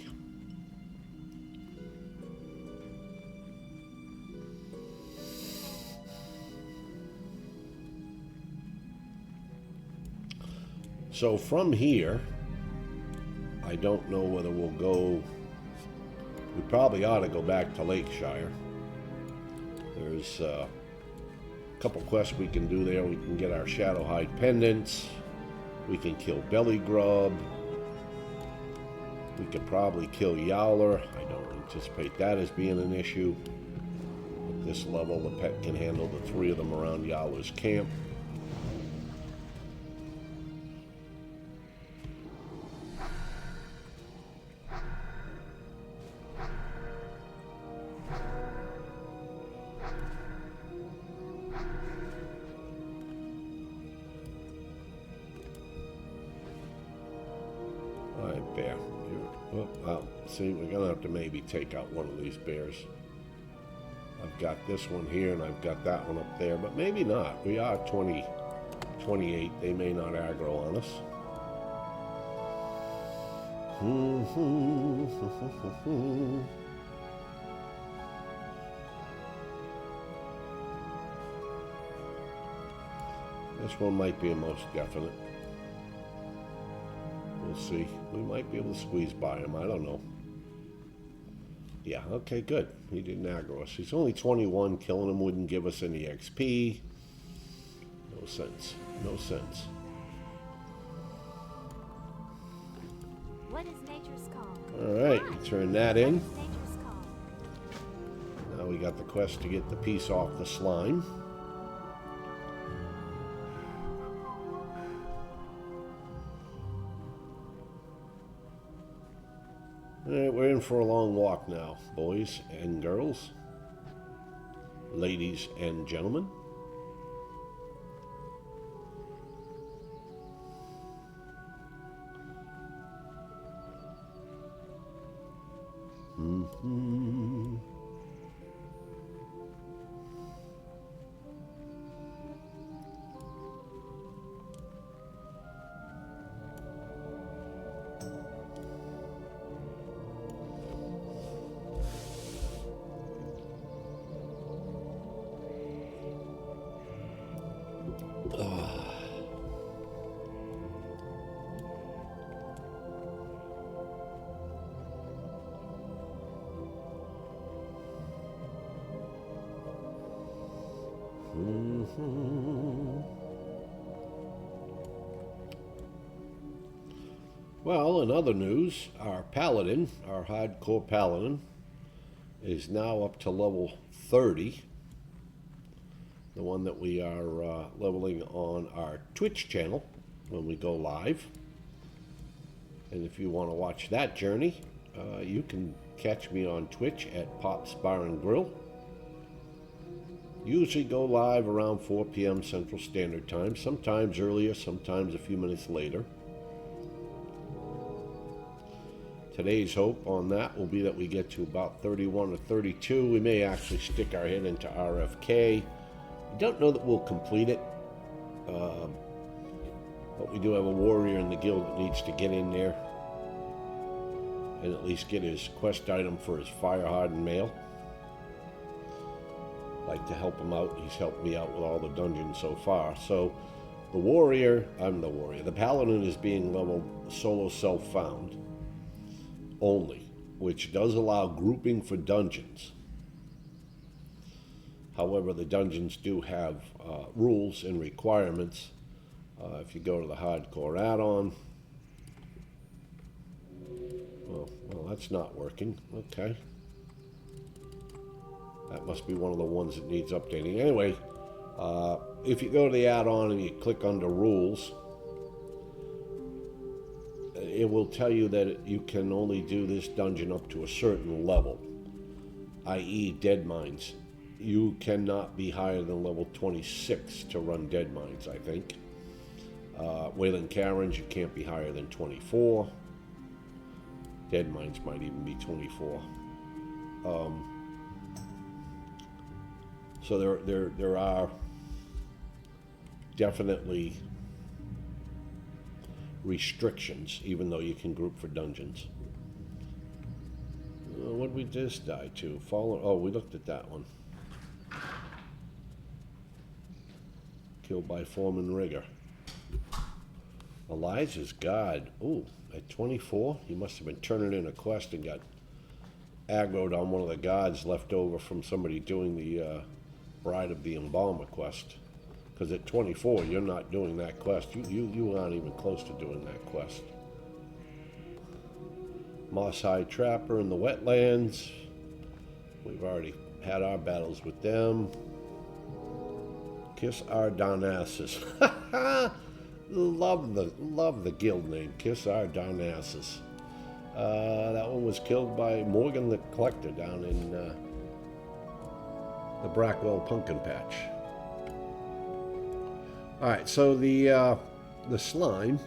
So from here, I don't know whether we'll go... We probably ought to go back to Lakeshire. There's a couple quests we can do there. We can get our Shadowhide pendants. We can kill Belly Grub. We could probably kill Yowler. I don't anticipate that as being an issue. At this level, the pet can handle the 3 of them around Yowler's camp. Bear. Well, see, we're gonna have to maybe take out one of these bears. I've got this one here and I've got that one up there, but maybe not. We are 28. They may not aggro on us. This one might be a most definite. We'll see. We might be able to squeeze by him. I don't know. Yeah, okay, good. He didn't aggro us. He's only 21. Killing him wouldn't give us any XP. No sense. No sense. What is nature's call? Alright, turn that in. What is nature's call? Now we got the quest to get the piece off the slime. Alright, we're in for a long walk now, boys and girls, ladies and gentlemen. Well, in other news, our paladin, our hardcore paladin, is now up to level 30. The one that we are leveling on our Twitch channel when we go live. And if you want to watch that journey, you can catch me on Twitch at Popsbarngrill. Usually go live around 4 p.m. Central Standard Time, sometimes earlier, sometimes a few minutes later. Today's hope on that will be that we get to about 31 or 32. We may actually stick our head into RFK. I don't know that we'll complete it, but we do have a warrior in the guild that needs to get in there and at least get his quest item for his fire-hardened mail. I'd like to help him out. He's helped me out with all the dungeons so far. So the paladin is being leveled solo self-found only, which does allow grouping for dungeons. However, the dungeons do have rules and requirements. If you go to the hardcore add-on, well, that's not working. Okay. That must be one of the ones that needs updating. Anyway, if you go to the add-on and you click under rules, it will tell you that you can only do this dungeon up to a certain level, i.e. dead mines. You cannot be higher than level 26 to run dead mines, I think. Wayland Karens, you can't be higher than 24. Dead mines might even be 24. So there are definitely restrictions, even though you can group for dungeons. What did we just die to? Fallen. Oh, we looked at that one. Killed by Foreman Rigger. Elijah's God. Ooh, at 24, he must have been turning in a quest and got aggroed on one of the gods left over from somebody doing the Bride of the Embalmer quest. Because at 24, you're not doing that quest. You aren't even close to doing that quest. Moss Hide Trapper in the wetlands. We've already had our battles with them. Kiss Our Darnassus. love the guild name, Kiss Our Darnassus. That one was killed by Morgan the Collector down in the Brackwell Pumpkin Patch. Alright, so the slime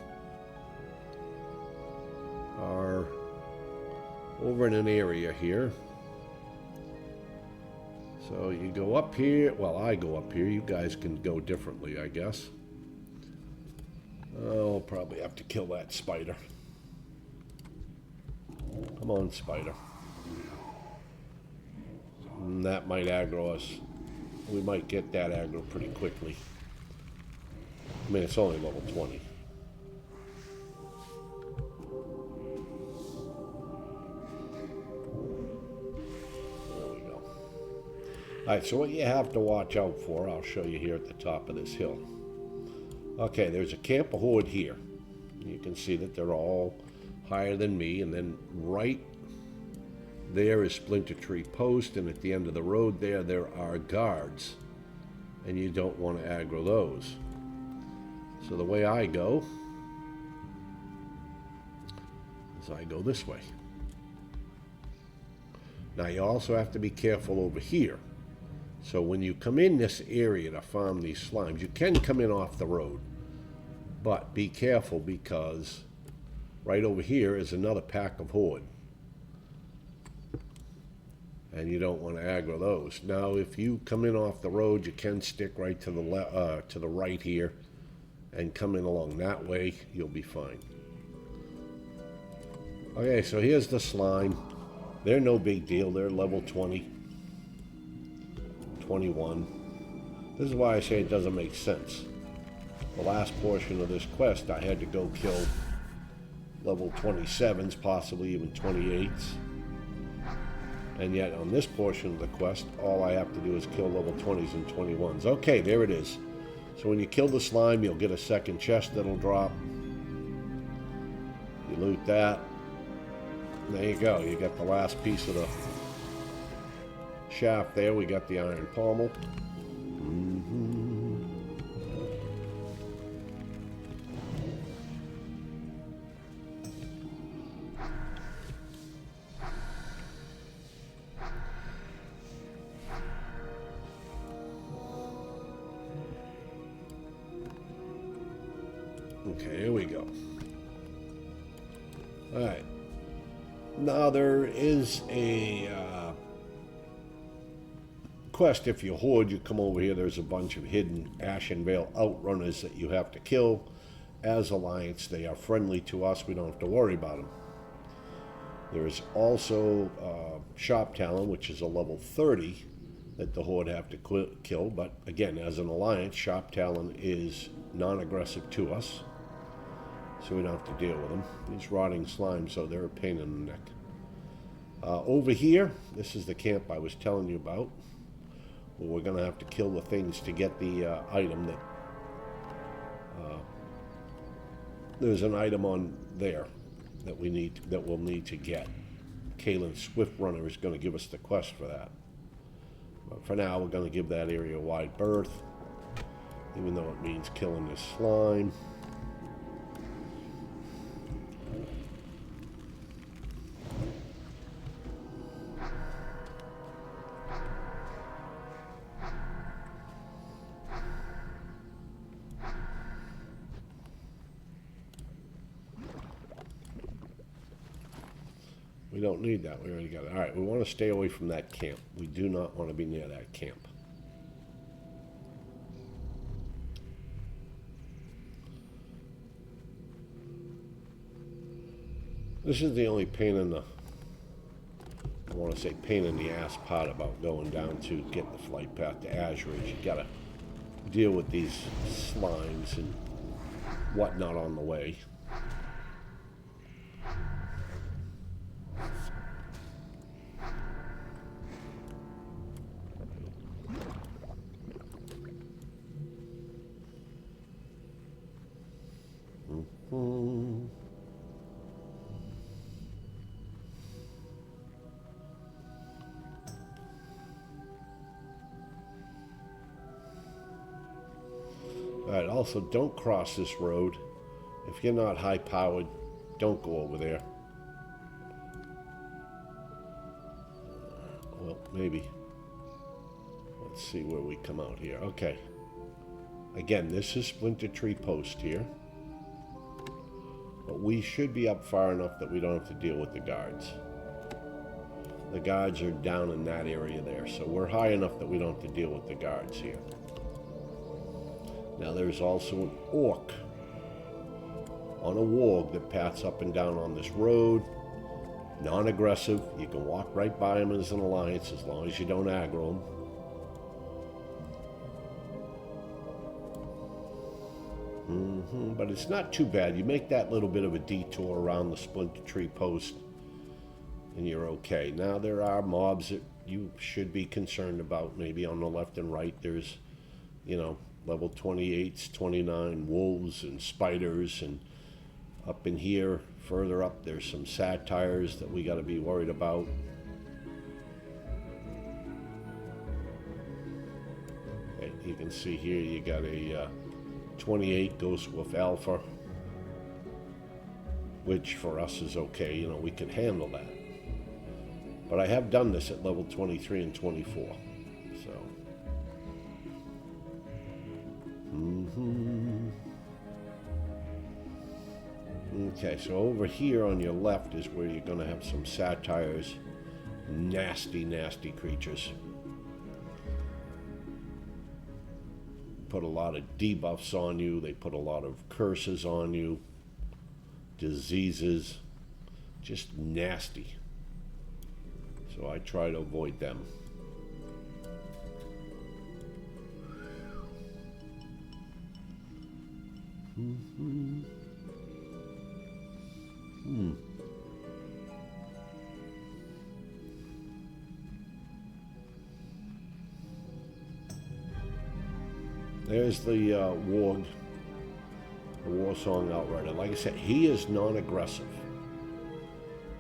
are over in an area here. So you go up here. Well, I go up here. You guys can go differently, I guess. I'll probably have to kill that spider. Come on, spider. And that might aggro us. We might get that aggro pretty quickly. I mean, it's only level 20. There we go. Alright, so what you have to watch out for, I'll show you here at the top of this hill. Okay, there's a camp of horde here. You can see that they're all higher than me, and then right there is Splinter Tree Post, and at the end of the road there are guards. And you don't want to aggro those. So the way I go is I go this way. Now you also have to be careful over here. So when you come in this area to farm these slimes, you can come in off the road. But be careful, because right over here is another pack of horde. And you don't want to aggro those. Now if you come in off the road, you can stick right to the right here and come in along that way. You'll be fine. Okay, so here's the slime. They're no big deal. They're level 20, 21. This is why I say it doesn't make sense. The last portion of this quest, I had to go kill level 27s, possibly even 28s. And yet on this portion of the quest, all I have to do is kill level 20s and 21s. Okay, there it is. So when you kill the slime, you'll get a second chest that'll drop. You loot that. There you go. You got the last piece of the shaft there. We got the iron pommel. Okay, here we go. All right. Now there is a quest. If you hoard, you come over here. There's a bunch of hidden Ashenvale outrunners that you have to kill. As Alliance, they are friendly to us. We don't have to worry about them. There is also Sharp Talon, which is a level 30 that the Horde have to kill. But again, as an Alliance, Sharp Talon is non-aggressive to us, so we don't have to deal with them. These rotting slimes, so they're a pain in the neck. Over here, this is the camp I was telling you about, where we're going to have to kill the things to get the item that... there's an item on there that we'll need to get. Kalen Swiftrunner is going to give us the quest for that. But for now, we're going to give that area a wide berth, even though it means killing this slime. We don't need that. We already got it. All right, we want to stay away from that camp. We do not want to be near that camp. This is the only pain in the, I want to say pain in the ass part about going down to get the flight path to Azure is you got to deal with these slimes and whatnot on the way. Alright, also don't cross this road. If you're not high powered, don't go over there. Well, maybe. Let's see where we come out here. Okay. Again, this is Splinter Tree Post here. But we should be up far enough that we don't have to deal with the guards. The guards are down in that area there, so we're high enough that we don't have to deal with the guards here. Now there's also an orc on a warg that paths up and down on this road. Non-aggressive. You can walk right by him as an alliance as long as you don't aggro him. But it's not too bad. You make that little bit of a detour around the Splinter Tree Post and you're okay. Now there are mobs that you should be concerned about. Maybe on the left and right there's, you know, level 28s, 29 wolves and spiders, and up in here, further up, there's some satyrs that we got to be worried about. Okay, you can see here you got a 28 Ghost Wolf Alpha, which for us is okay, you know, we can handle that. But I have done this at level 23 and 24, so. Okay, so over here on your left is where you're going to have some satyrs. Nasty, nasty creatures. Put a lot of debuffs on you. They put a lot of curses on you. Diseases. Just nasty. So I try to avoid them. There's the warg, the war song outrider. Like I said, he is non-aggressive.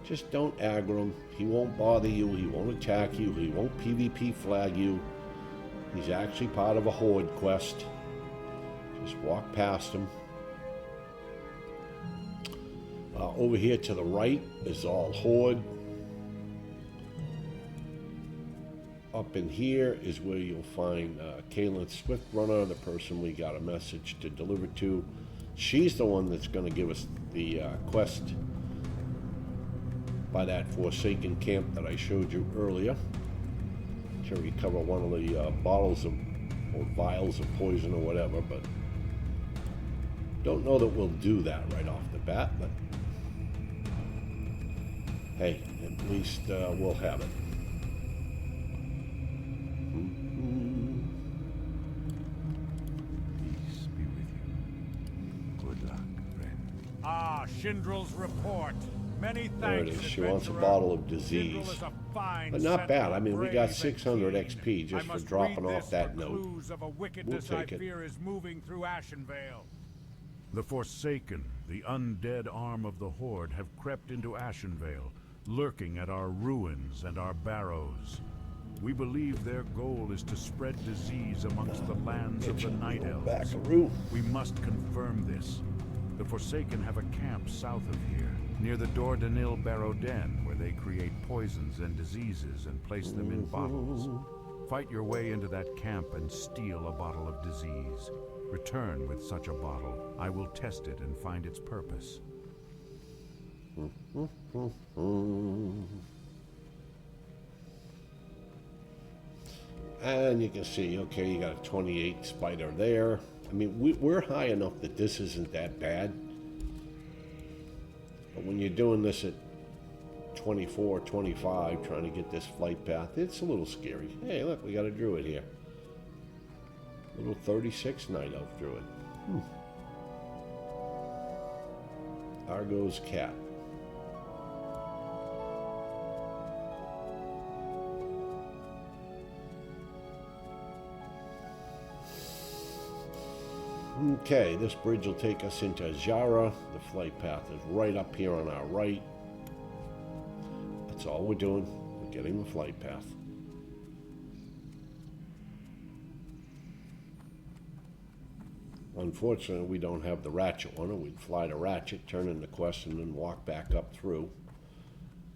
Just don't aggro him. He won't bother you. He won't attack you. He won't PvP flag you. He's actually part of a horde quest. Just walk past him. Over here to the right is all horde. Up in here is where you'll find Kaylin Swiftrunner, the person we got a message to deliver to. She's the one that's going to give us the quest by that Forsaken camp that I showed you earlier. To recover one of the bottles of, or vials of poison or whatever, but don't know that we'll do that right off the bat, but hey, at least we'll have it. Peace be with you. Good luck, friend. Ah, Shindrel's report. Many thanks. There it is. She wants a adventurer. bottle of disease. Shindrel is a fine But not bad. sentinel, I mean, we got brave 600 and XP keen. just I for must dropping read off this that for note. clues of a wickedness We'll I take it. fear is moving through Ashenvale. The Forsaken, the undead arm of the Horde, have crept into Ashenvale, lurking at our ruins and our barrows. We believe their goal is to spread disease amongst the lands of the Night Elves. Backaroo. We must confirm this. The Forsaken have a camp south of here, near the Dordanil Barrow Den, where they create poisons and diseases and place them in bottles. Fight your way into that camp and steal a bottle of disease. Return with such a bottle. I will test it and find its purpose. And you can see, okay, you got a 28 spider there. I mean, we're high enough that this isn't that bad. But when you're doing this at 24, 25, trying to get this flight path, it's a little scary. Hey, look, we got a druid here. Little 36 night elf druid. Argo's cat. Okay, this bridge will take us into Jara. The flight path is right up here on our right. That's all we're doing. We're getting the flight path. Unfortunately, we don't have the ratchet one, or we'd fly the ratchet, turn in the quest, and then walk back up through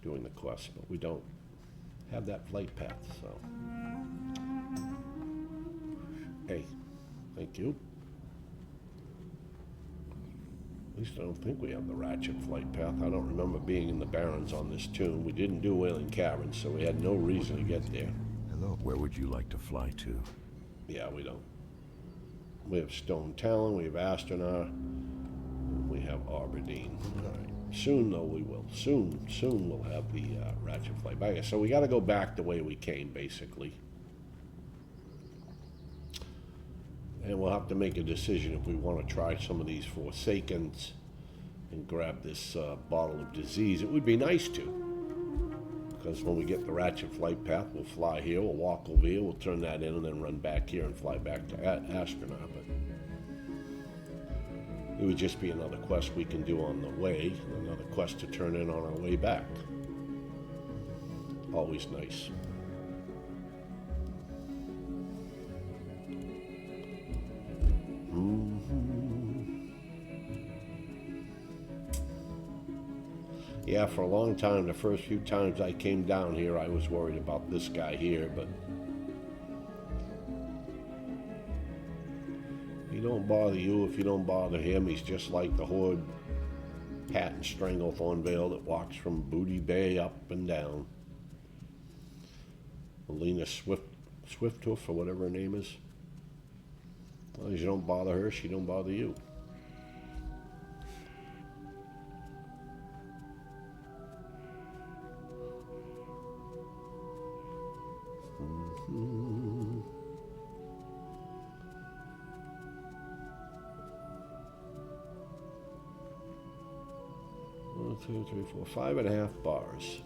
doing the quest. But we don't have that flight path, so. Hey, thank you. At least I don't think we have the ratchet flight path. I don't remember being in the Barrens on this tune. We didn't do Wailing Caverns, so we had no reason to get there. Hello. Where would you like to fly to? Yeah, we don't. We have Stone Talon, we have Astronaut, and we have Aberdeen. All right. Soon, though, we will. Soon we'll have the ratchet flight back. So we got to go back the way we came, basically. And we'll have to make a decision if we want to try some of these Forsakens and grab this bottle of disease. It would be nice to, because when we get the ratchet flight path, we'll fly here, we'll walk over here, we'll turn that in, and then run back here and fly back to Astronaut. But it would just be another quest we can do on the way, and another quest to turn in on our way back. Always nice. Yeah, for a long time, the first few times I came down here, I was worried about this guy here, but he don't bother you if you don't bother him. He's just like the Horde Pat and Stranglethornvale that walks from Booty Bay up and down. Melina Swifthoof, or whatever her name is. As long as you don't bother her, she don't bother you. One, two, three, four, 5.5 bars.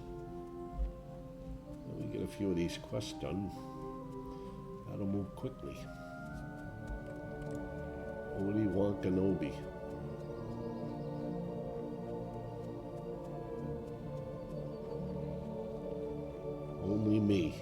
Let me get a few of these quests done. That'll move quickly. Odie Wankanobi. Only me.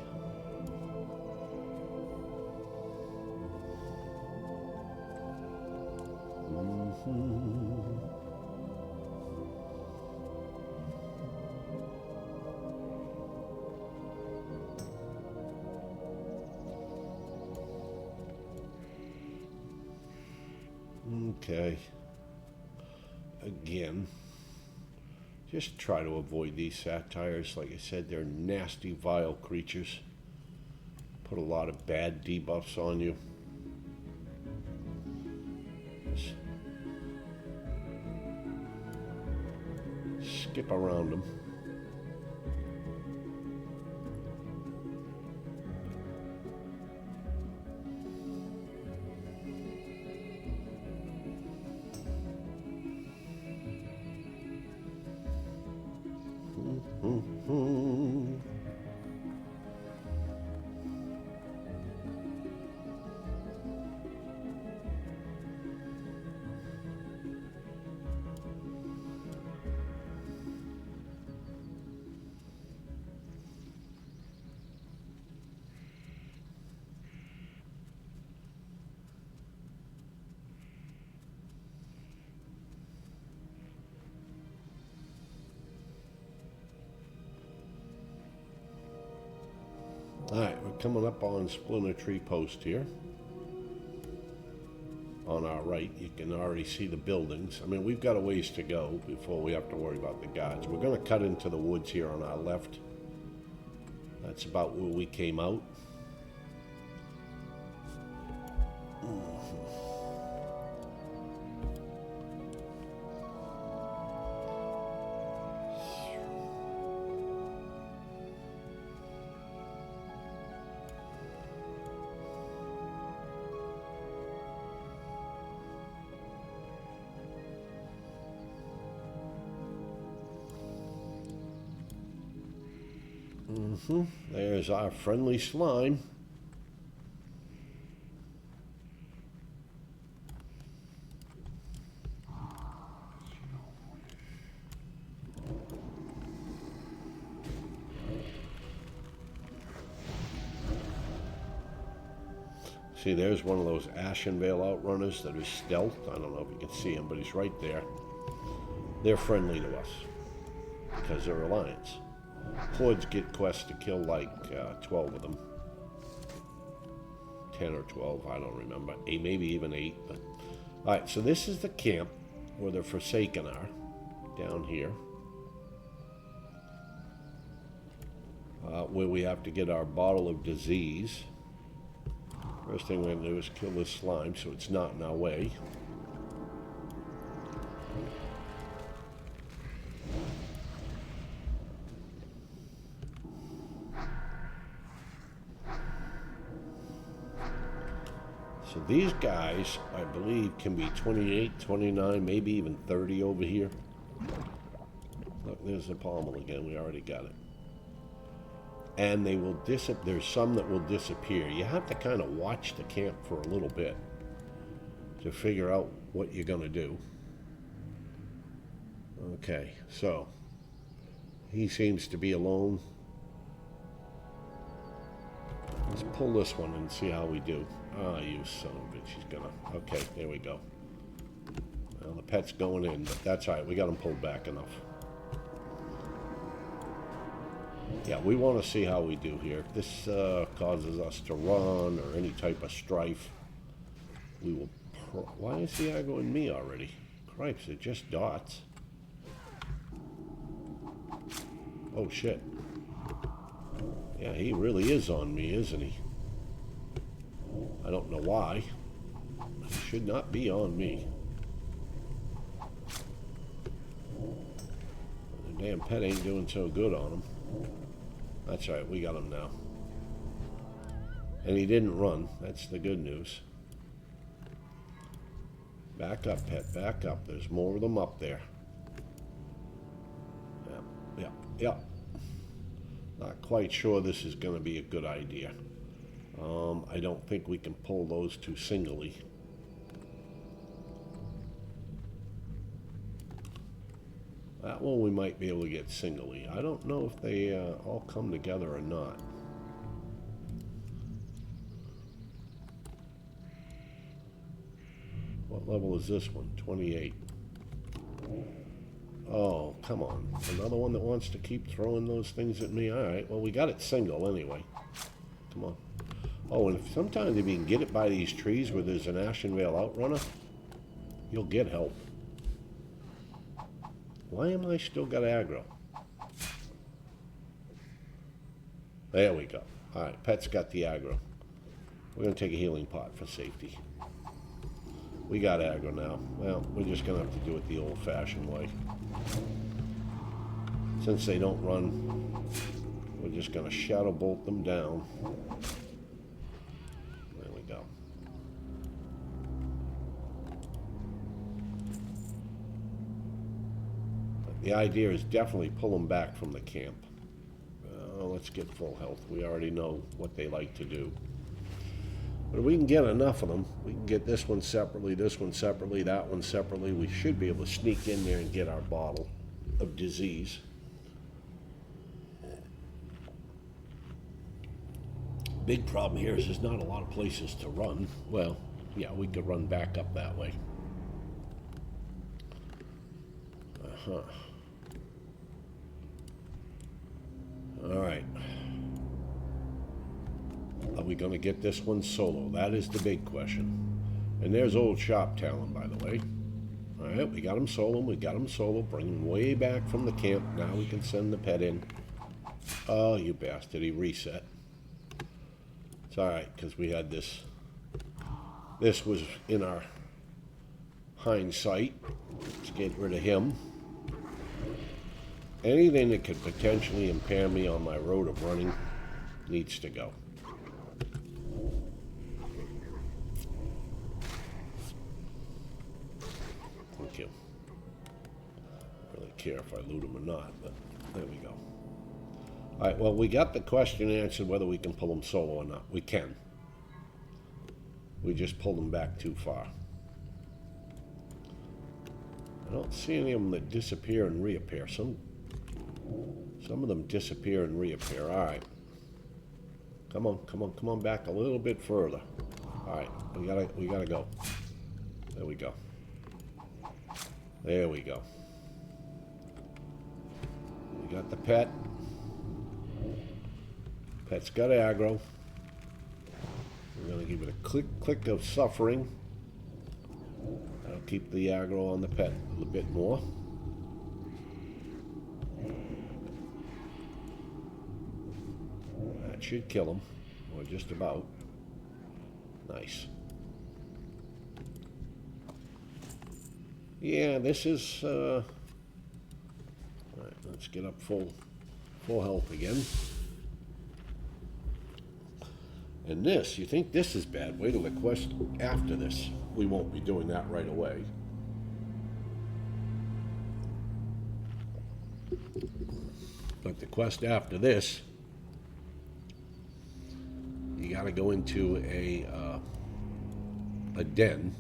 Okay. Again, just try to avoid these satires. Like I said, they're nasty, vile creatures. Put a lot of bad debuffs on you. Just skip around them. Alright, we're coming up on Splinter Tree Post here. On our right, you can already see the buildings. I mean, we've got a ways to go before we have to worry about the guards. We're going to cut into the woods here on our left. That's about where we came out. There's our friendly slime. See, there's one of those Ashenvale outrunners that is stealth. I don't know if you can see him, but he's right there. They're friendly to us because they're alliance. Hordes get quests to kill like 12 of them. 10 or 12, I don't remember. Maybe even 8. But alright, so this is the camp where the Forsaken are. Down here. Where we have to get our bottle of disease. First thing we're going to do is kill this slime so it's not in our way. So these guys, I believe, can be 28, 29, maybe even 30 over here. Look, there's the pommel again. We already got it. And they will disappear. There's some that will disappear. You have to kind of watch the camp for a little bit to figure out what you're going to do. Okay, so he seems to be alone. Let's pull this one and see how we do. Ah, you son of a bitch. She's gonna... Okay, there we go. Well, the pet's going in, but that's all right. We got him pulled back enough. Yeah, we want to see how we do here. If this causes us to run or any type of strife, we will... Why is the aggroing me already? Cripes, they're just dots. Oh, shit. Yeah, he really is on me, isn't he? I don't know why. He should not be on me. The damn pet ain't doing so good on him. That's right, we got him now. And he didn't run. That's the good news. Back up, pet, back up. There's more of them up there. Yep. Not quite sure this is going to be a good idea. I don't think we can pull those two singly. one we might be able to get singly. I don't know if they all come together or not. What level is this one? 28. Oh, come on. Another one that wants to keep throwing those things at me? Alright, well, we got it single anyway. Come on. Oh, and sometimes if you can get it by these trees where there's an Ashenvale outrunner, you'll get help. Why am I still got aggro? There we go. Alright, pet's got the aggro. We're going to take a healing pot for safety. We got aggro now. Well, we're just going to have to do it the old-fashioned way. Since they don't run, we're just going to shadow bolt them down. There we go. But the idea is definitely pull them back from the camp. Let's get full health. We already know what they like to do. But if we can get enough of them, we can get this one separately, that one separately. We should be able to sneak in there and get our bottle of disease. Big problem here is there's not a lot of places to run. Well, yeah, we could run back up that way. All right. Are we going to get this one solo? That is the big question. And there's old Shop Talon, by the way. All right, we got him solo. We got him solo. Bring him way back from the camp. Now we can send the pet in. Oh, you bastard. He reset. It's all right, because we had this. This was in our hindsight. Let's get rid of him. Anything that could potentially impair me on my road of running needs to go. Thank you. I don't really care if I loot them or not, but there we go. All right, well, we got the question answered whether we can pull them solo or not. We can. We just pulled them back too far. I don't see any of them that disappear and reappear. Some of them disappear and reappear. All right. Come on, come on, come on back a little bit further. All right, we gotta go. There we go. There we go. We got the pet. Pet's got aggro. We're gonna give it a click of suffering. That'll keep the aggro on the pet a little bit more. That should kill him, or just about. Nice. Yeah, this is, all right, let's get up full health again. And this, you think this is bad? Wait till the quest after this. We won't be doing that right away. But the quest after this, you gotta go into a den.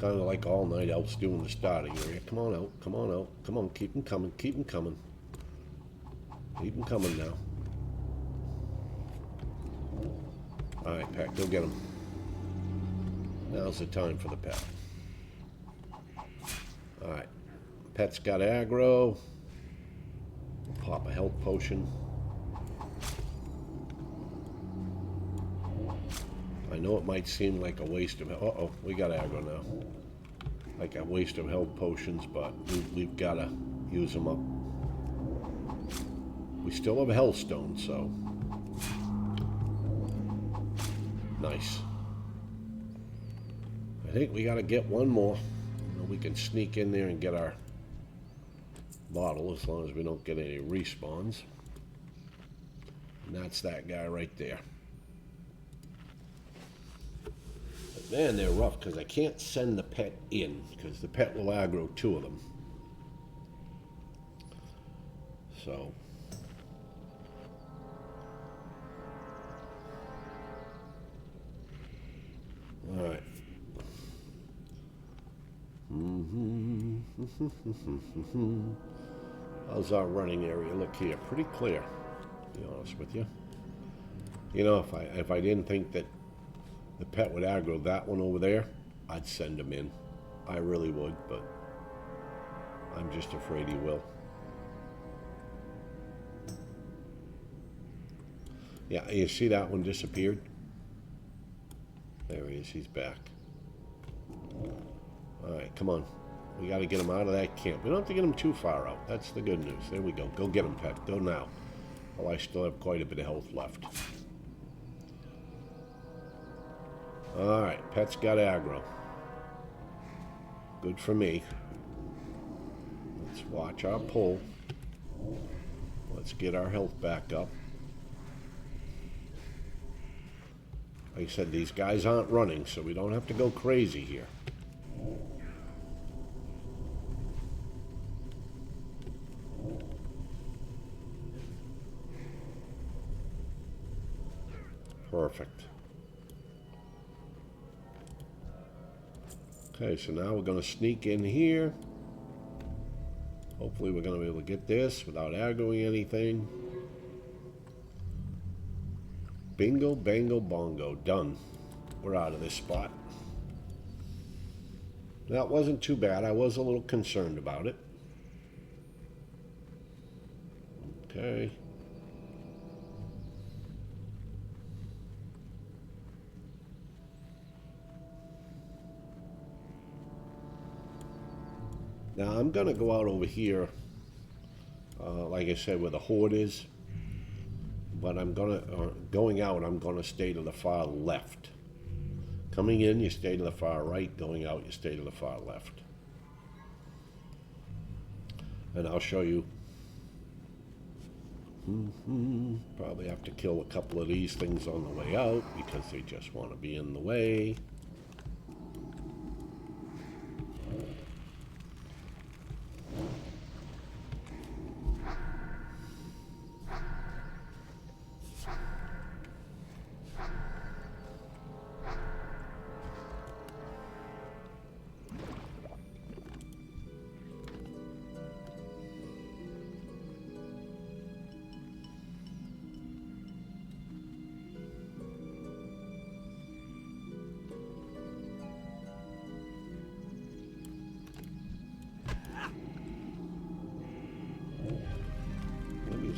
Kind of like all night elves do in the starting area. Come on out, come on out, come on, keep them coming, keep them coming. Keep them coming now. Alright, Pet, go get him. Now's the time for the pet. Alright, Pet's got aggro. Pop a health potion. I know it might seem like a waste of... Uh-oh, we got aggro now. Like a waste of health potions, but we've got to use them up. We still have a hellstone, so... Nice. I think we got to get one more. We can sneak in there and get our bottle as long as we don't get any respawns. And that's that guy right there. But man, they're rough because I can't send the pet in because the pet will aggro two of them. So... All right. How's our running area look here? Pretty clear, to be honest with you. You know, if I didn't think that the pet would aggro that one over there, I'd send him in. I really would, but I'm just afraid he will. Yeah, you see that one disappeared? There he is, he's back. Alright, come on. We gotta get him out of that camp. We don't have to get him too far out. That's the good news. There we go. Go get him, pet. Go now. Well, I still have quite a bit of health left. Alright, pet's got aggro. Good for me. Let's watch our pull. Let's get our health back up. Like I said, these guys aren't running, so we don't have to go crazy here. Perfect. Okay, so now we're going to sneak in here. Hopefully we're going to be able to get this without aggroing anything. Bingo, bango, bongo. Done. We're out of this spot. That wasn't too bad. I was a little concerned about it. Okay. Now I'm going to go out over here, like I said, where the horde is. But I'm going out, I'm gonna stay to the far left. Coming in, you stay to the far right. Going out, you stay to the far left. And I'll show you. Probably have to kill a couple of these things on the way out because they just want to be in the way.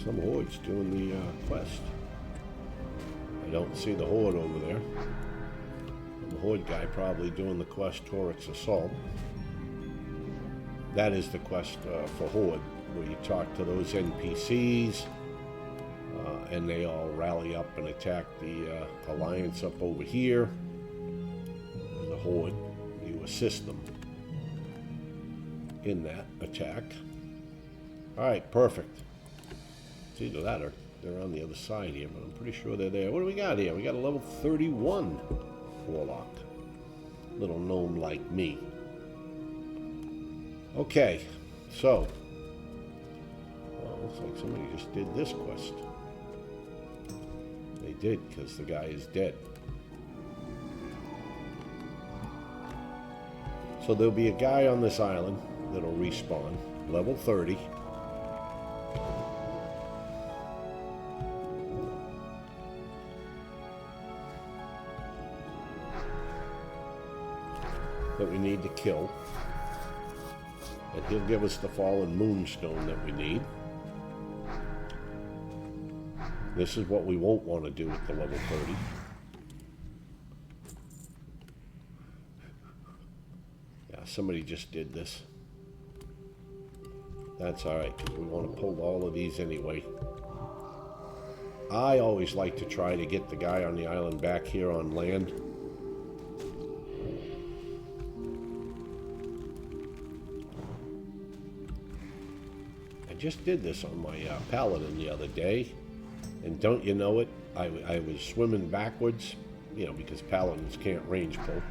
Some horde's doing the quest. I don't see the horde over there. And the horde guy probably doing the quest Torix Assault. That is the quest for horde, where you talk to those NPCs and they all rally up and attack the alliance up over here. The horde, you assist them in that attack. Alright, perfect. It's either that or they're on the other side here, but I'm pretty sure they're there. What do we got here? We got a level 31 Warlock. Little gnome like me. Okay, so. Well, looks like somebody just did this quest. They did, because the guy is dead. So there'll be a guy on this island that'll respawn. Level 30. That we need to kill, and he'll give us the fallen moonstone that we need. This is what we won't want to do with the level 30. Yeah, somebody just did this. That's alright, because we want to pull all of these anyway. I always like to try to get the guy on the island back here on land. Just did this on my paladin the other day, and don't you know it, I was swimming backwards, you know, because paladins can't range pull,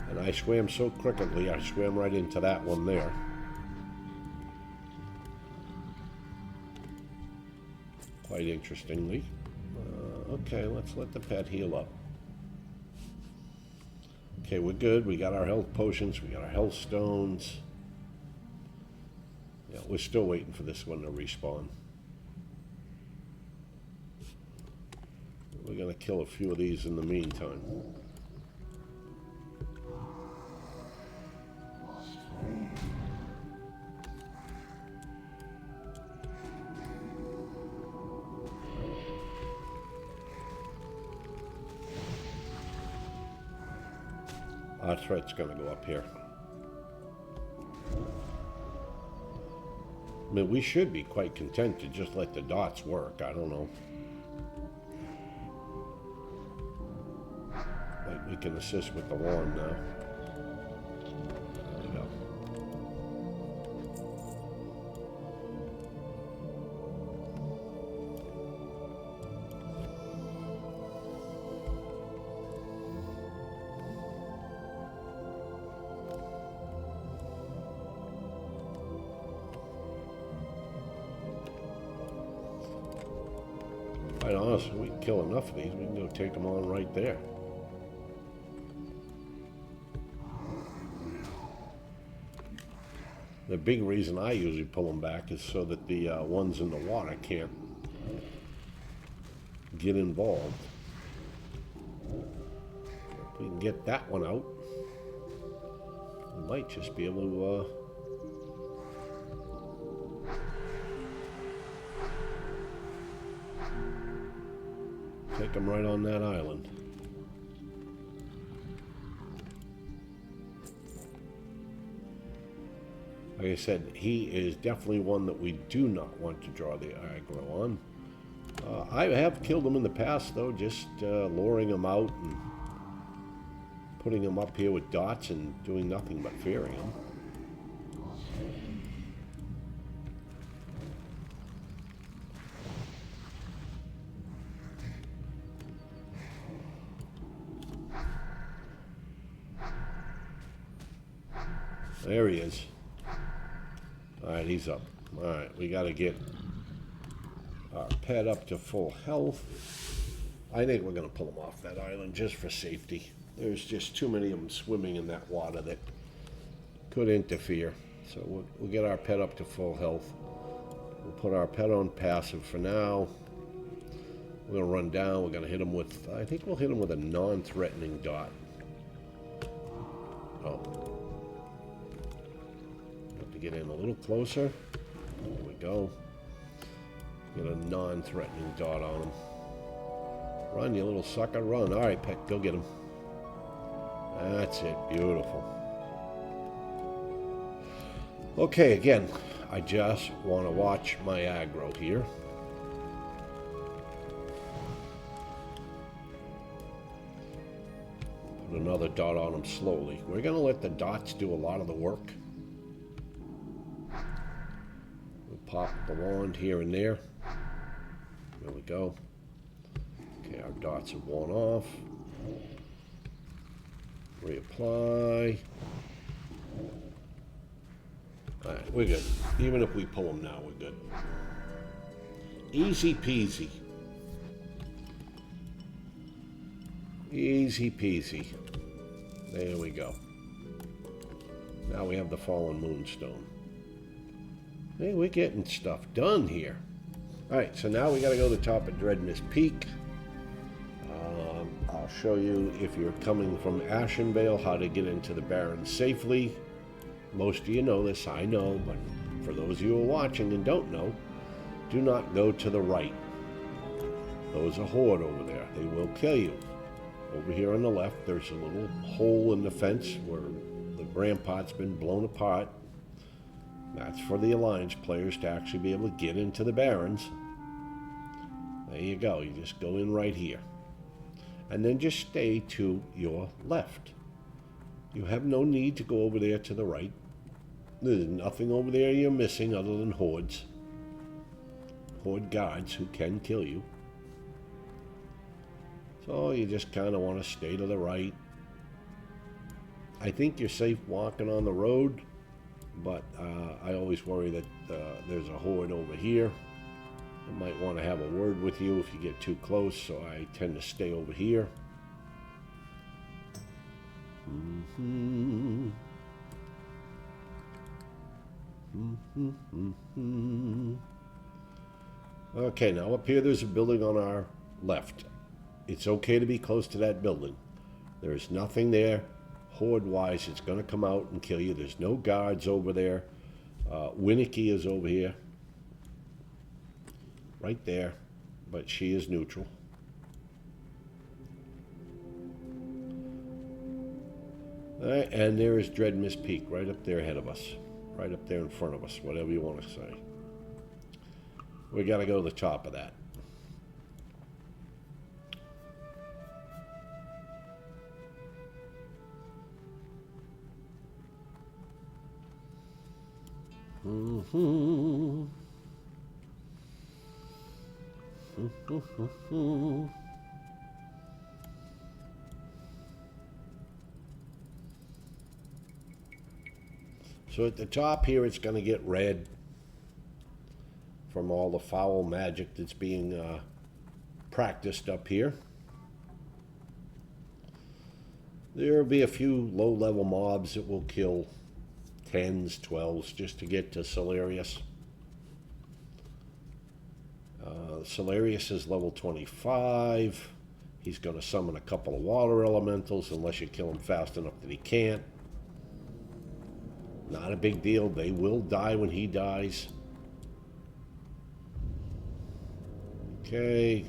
and I swam so crookedly I swam right into that one there. Quite interestingly. Okay, let's let the pet heal up. Okay, we're good. We got our health potions. We got our health stones. Yeah, we're still waiting for this one to respawn. We're gonna kill a few of these in the meantime. Our threat's gonna go up here. I mean, we should be quite content to just let the dots work. I don't know. Like we can assist with the wand now. There we go. Quite honestly, we can kill enough of these. We can go take them on right there. The big reason I usually pull them back is so that the ones in the water can't get involved. If we can get that one out, we might just be able to take them right on that island. Like I said, he is definitely one that we do not want to draw the aggro on. I have killed him in the past, though, just luring him out and putting him up here with dots and doing nothing but fearing him. There he is. Alright, he's up. Alright, we gotta get our pet up to full health. I think we're gonna pull him off that island just for safety. There's just too many of them swimming in that water that could interfere. So we'll get our pet up to full health. We'll put our pet on passive for now. We're gonna run down. We're gonna hit him with, I think we'll hit him with a non-threatening dot. Oh. Get in a little closer. There we go. Get a non-threatening dot on him. Run, you little sucker, run. All right, Peck, go get him. That's it. Beautiful. Okay, again, I just want to watch my aggro here. Put another dot on him slowly. We're going to let the dots do a lot of the work. Pop the wand here and there. There we go. Okay, our dots have worn off. Reapply. Alright, we're good. Even if we pull them now, we're good. Easy peasy. Easy peasy. There we go. Now we have the fallen moonstone. Hey, we're getting stuff done here. Alright, so now we gotta go to the top of Dreadmist Peak. I'll show you, if you're coming from Ashenvale, how to get into the Barrens safely. Most of you know this, I know, but for those of you who are watching and don't know, do not go to the right. There's a horde over there. They will kill you. Over here on the left, there's a little hole in the fence where the rampart's been blown apart. That's for the Alliance players to actually be able to get into the Barrens. There you go. You just go in right here. And then just stay to your left. You have no need to go over there to the right. There's nothing over there you're missing other than hordes. Horde guards who can kill you. So you just kind of want to stay to the right. I think you're safe walking on the road. But I always worry that there's a horde over here. I might want to have a word with you if you get too close, so I tend to stay over here. Mm-hmm. Mm-hmm. Okay, now up here there's a building on our left. It's okay to be close to that building. There's nothing there. Horde-wise, it's going to come out and kill you. There's no guards over there. Winnicky is over here. Right there. But she is neutral. Alright, and there is Dreadmist Peak right up there ahead of us. Right up there in front of us, whatever you want to say. We got to go to the top of that. Mm-hmm. Mm-hmm. So at the top here, it's going to get red from all the foul magic that's being practiced up here. There will be a few low-level mobs that will kill 10s, 12s, just to get to Solarius. Solarius is level 25. He's going to summon a couple of water elementals, unless you kill him fast enough that he can't. Not a big deal. They will die when he dies. Okay.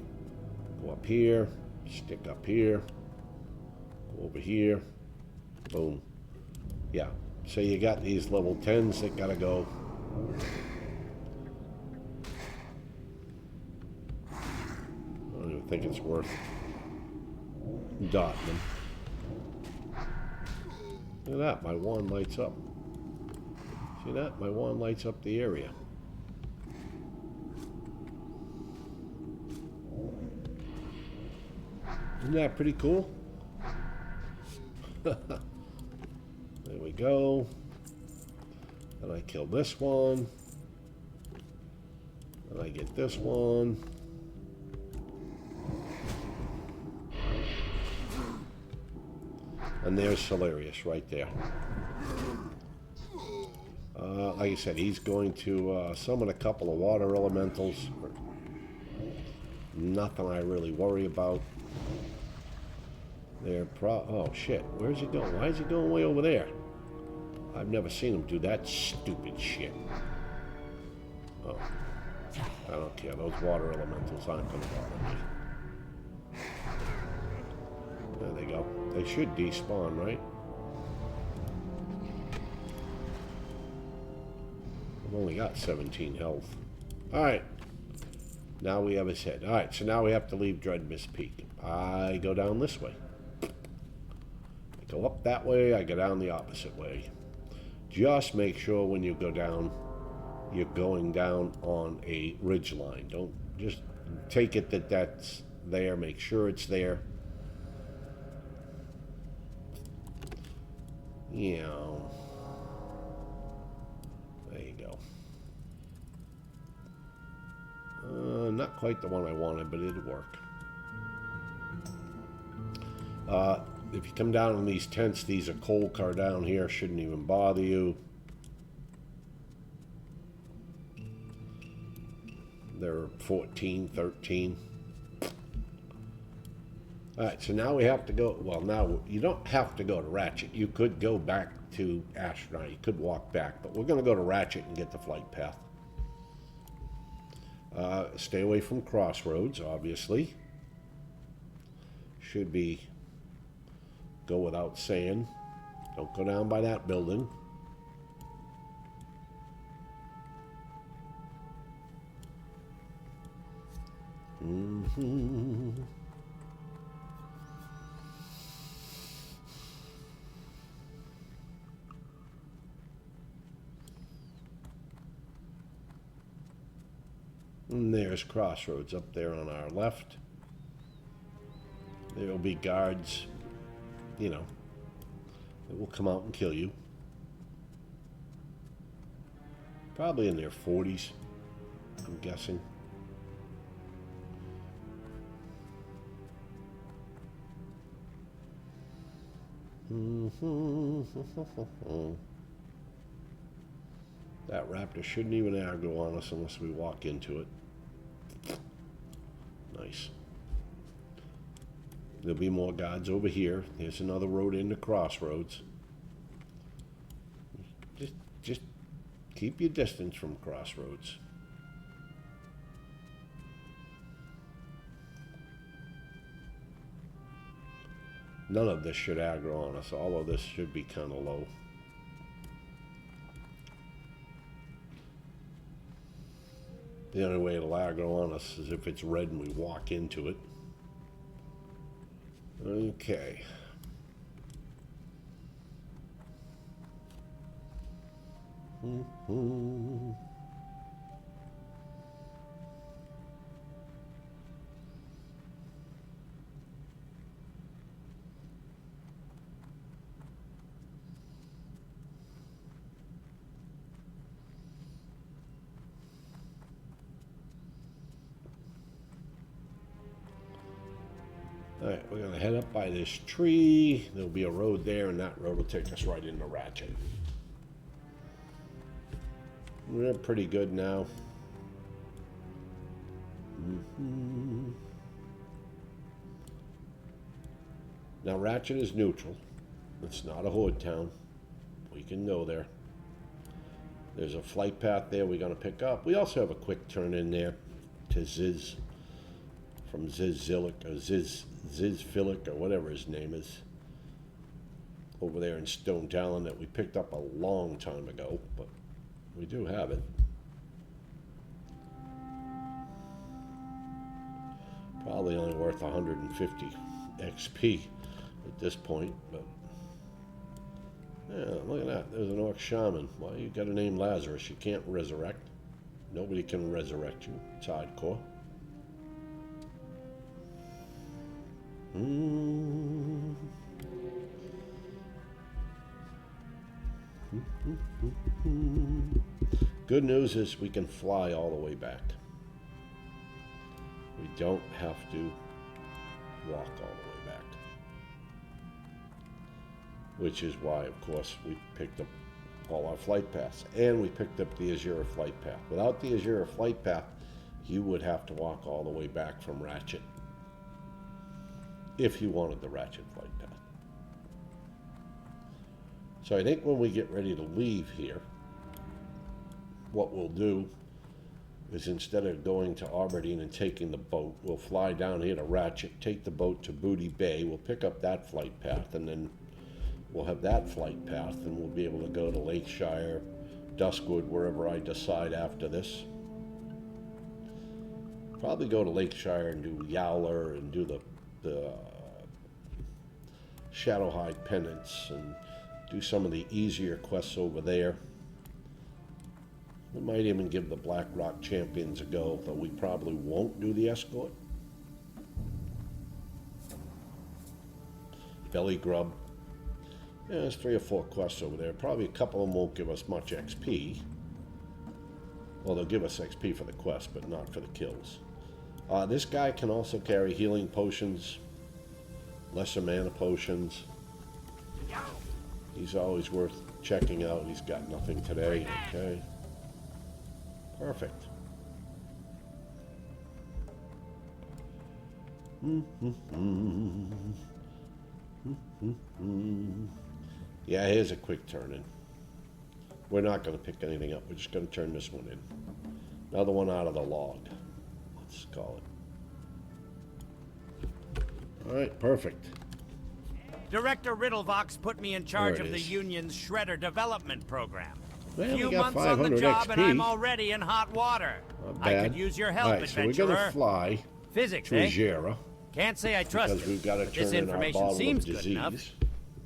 Go up here. Stick up here. Go over here. Boom. Yeah. So you got these level 10s that gotta go. I don't even think it's worth dotting them. Look at that, my wand lights up. See that? My wand lights up the area. Isn't that pretty cool? There we go. And I kill this one. And I get this one. And there's Solarius right there. Like I said, he's going to summon a couple of water elementals. Nothing I really worry about. Oh shit, where's he going? Why is he going way over there? I've never seen him do that stupid shit. Oh, I don't care. Those water elementals aren't going to bother me. There they go. They should despawn, right? I've only got 17 health. Alright. Now we have his head. Alright, so now we have to leave Dreadmist Peak. I go down this way. I go up that way, I go down the opposite way. Just make sure when you go down, you're going down on a ridge line. Don't just take it that that's there. Make sure it's there. You know. There you go. Not quite the one I wanted, but it'll work. If you come down in these tents, these are coal car down here. Shouldn't even bother you. They're 14, 13. Alright, so now we have to go. Well, now you don't have to go to Ratchet. You could go back to Astronaut. You could walk back, but we're going to go to Ratchet and get the flight path. Stay away from crossroads, obviously. Should be go without saying. Don't go down by that building. Mm-hmm. And there's crossroads up there on our left. There will be guards, you know, that will come out and kill you. Probably in their 40s, I'm guessing. That raptor shouldn't even aggro on us unless we walk into it. Nice. There'll be more guards over here. There's another road into Crossroads. Just keep your distance from Crossroads. None of this should aggro on us. All of this should be kind of low. The only way it'll aggro on us is if it's red and we walk into it. Okay. Alright, we're going to head up by this tree. There'll be a road there, and that road will take us right into Ratchet. We're pretty good now. Now, Ratchet is neutral. It's not a horde town. We can go there. There's a flight path there we're going to pick up. We also have a quick turn in there to Ziz. From Zizilic or Zizfilic or whatever his name is, over there in Stone Talon, that we picked up a long time ago, but we do have it. Probably only worth 150 XP at this point, but yeah, look at that. There's an Orc Shaman. Well, you got a name Lazarus. You can't resurrect. Nobody can resurrect you. It's hardcore. Good news is we can fly all the way back. We don't have to walk all the way back. Which is why, of course, we picked up all our flight paths. And we picked up the Azura flight path. Without the Azura flight path, you would have to walk all the way back from Ratchet. If you wanted the Ratchet flight path. So I think when we get ready to leave here, what we'll do is, instead of going to Aberdeen and taking the boat, we'll fly down here to Ratchet, take the boat to Booty Bay, we'll pick up that flight path, and then we'll have that flight path, and we'll be able to go to Lakeshire, Duskwood, wherever I decide after this. Probably go to Lakeshire and do Yowler and do the Shadowhide penance and do some of the easier quests over there. We might even give the Black Rock Champions a go, though we probably won't do the escort. Belly Grub. Yeah, there's 3 or 4 quests over there. Probably a couple of them won't give us much XP. Well, they'll give us XP for the quest, but not for the kills. This guy can also carry healing potions, lesser mana potions. He's always worth checking out. He's got nothing today. Okay. Perfect. Yeah, here's a quick turn in. We're not going to pick anything up. We're just going to turn this one in. Another one out of the log. Let's call it. All right, perfect. Director Riddlevox put me in charge There it of the is. Union's Shredder Development Program. Well, Few we got months on the 500 job XP. and I'm already in hot water. Not I bad. could use your help, All right, so we're adventurer. going to fly Physics, to eh? Azera Can't say I trust because it. we've got to but this turn in our information bottle seems of good enough. disease.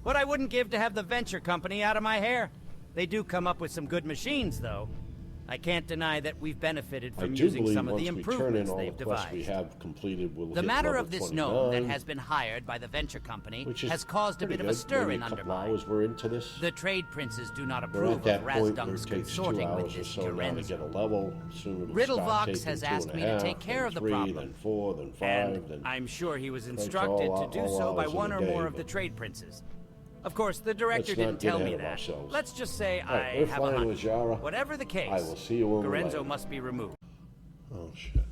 What I wouldn't give to have the venture company out of my hair. They do come up with some good machines, though. I can't deny that we've benefited I from do using believe some of once the we turn in improvements all the they've quests we devised. have completed, we'll The hit matter level of this 29, gnome that has been hired by the venture company which is has caused a pretty bit of a good. stir Maybe in a couple Undermine. hours we're into this. The trade princes do not We're approve at of that point where Razdung's it takes 2 consorting with hours or this so now to Gerenza. get a level. Soon it'll Riddlevox start taking has 2 asked and a me to half, take care then of the 3, problem. then 4, then 5, And then I'm sure he was Takes instructed all to do so by hours of one the or day, more of the but- trade princes. Of course, the director Let's not didn't get tell ahead me of that. ourselves. Let's just say All right, I we're have a flying with hunch. Zara. Whatever the case, I will see you when we Lorenzo land. must be removed. Oh, shit.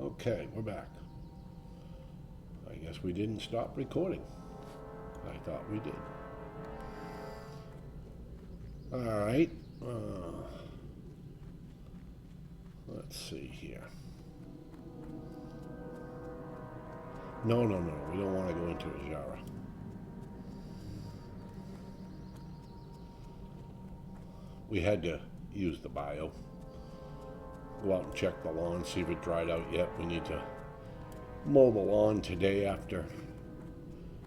Okay, we're back. I guess we didn't stop recording. I thought we did. All right. Let's see here. No. We don't want to go into Azara. We had to use the bio. Go out and check the lawn, see if it dried out yet. We need to mow the lawn today after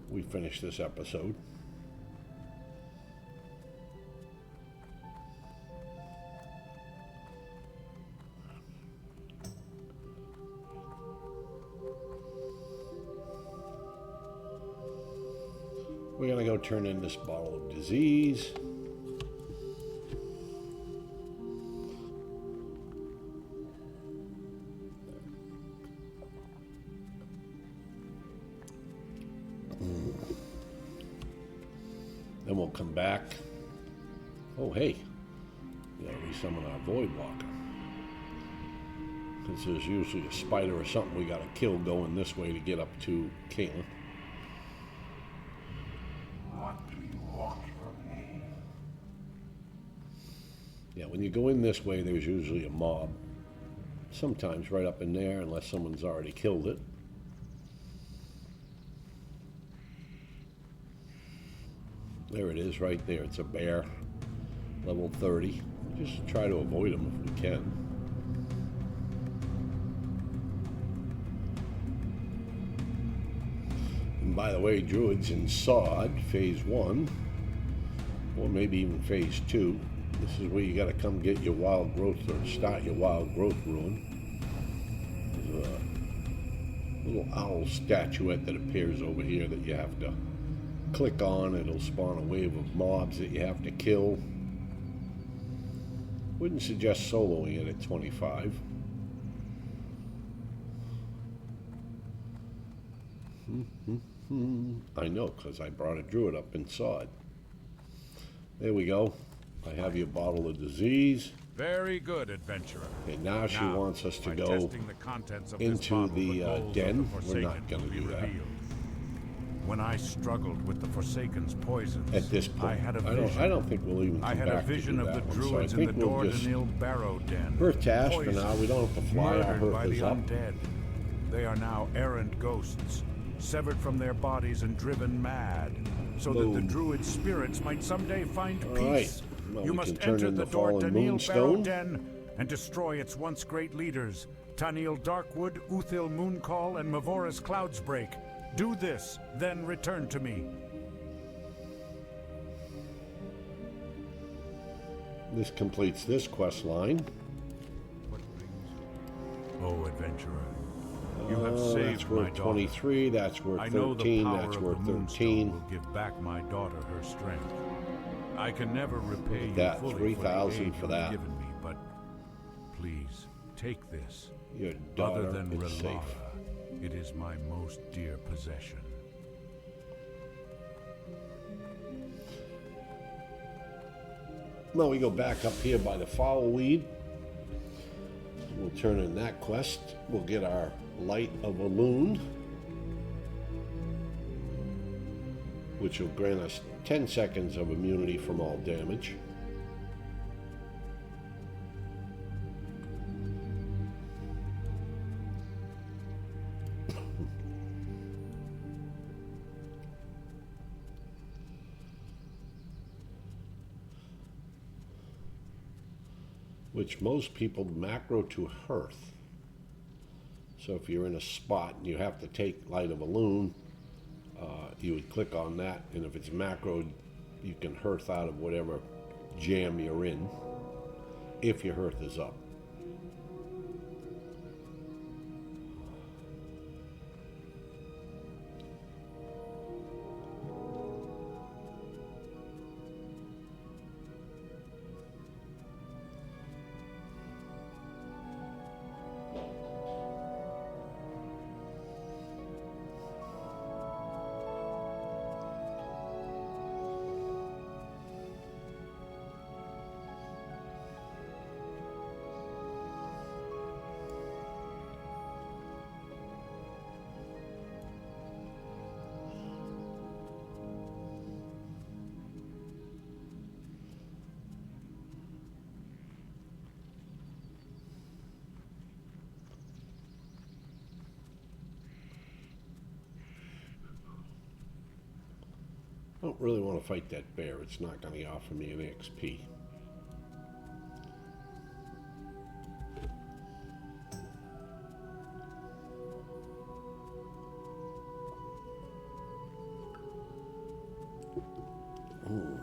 we finish this episode. We're gonna go turn in this bottle of disease. Then we'll come back. Oh, hey, we gotta resummon our Void Walker. Because there's usually a spider or something we gotta kill going this way to get up to Caitlin. What do you want from me? Yeah, when you go in this way, there's usually a mob. Sometimes right up in there, unless someone's already killed it. There it is, right there. It's a bear, level 30. Just try to avoid them if we can. And by the way, druids in Sod, phase 1, or maybe even phase 2. This is where you got to come get your wild growth or start your wild growth rune. little owl statuette that appears over here that you have to click on. It'll spawn a wave of mobs that you have to kill. Wouldn't suggest soloing it at 25. I know, because I brought a druid up and saw it. There we go. I have your bottle of disease. Very good, adventurer. Okay, now she wants us to by go testing the contents of this into bottle, the goals of den. the We're Forsaken not going will to be do that. revealed. When I struggled with the Forsaken's poisons, At this point, I had a vision. I don't think we'll even come I had a back to vision do of the that one. So I druids in the think we'll just Dordanil Barrow Den. Earth to Ash for poisoned, now. We don't have to fly our murdered by the Earthers up. undead. They are now errant ghosts, severed from their bodies and driven mad, so that the Boom. druid spirits might someday find All peace. right. Well, You we must can turn enter in the the fallen Dordanil Barrow Moonstone. Den and destroy its once great leaders, Tanil Darkwood, Uthil Mooncall, and Mavoris Cloudsbreak. Do this, then return to me. This completes this quest line. Oh, adventurer, you have saved That's my worth daughter. 23. That's worth I know the 13. power That's of worth the Moonstone 13. will give back my daughter her strength. I can never repay you that, fully 3,000 for the aid for you've that. given me, but please take this. Your Other daughter than is Relara, safe. it is my most dear possession. Well, we go back up here by the foulweed. We'll turn in that quest. We'll get our Light of a Loon, which will grant us 10 seconds of immunity from all damage. Which most people macro to Hearth. So if you're in a spot and you have to take Light of a Loon, you would click on that, and if it's macroed, you can Hearth out of whatever jam you're in, if your Hearth is up. I don't really want to fight that bear. It's not going to offer me an XP. Ooh.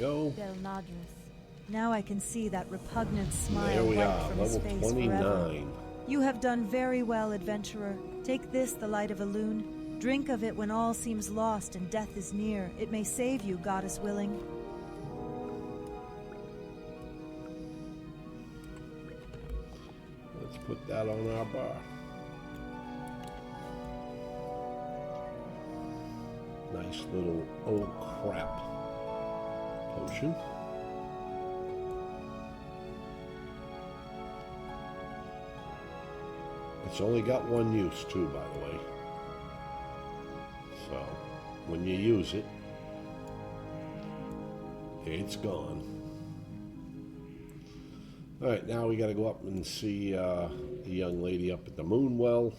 go. Del Madras. Now I can see that repugnant smile There we wipe are, from his level face 29. forever. You have done very well, adventurer. Take this, the light of a loon. Drink of it when all seems lost and death is near. It may save you, goddess willing. Let's put that on our bar. Nice little oh crap potion. It's only got one use too, by the way. So when you use it, it's gone. Alright, now we gotta go up and see the young lady up at the moon well.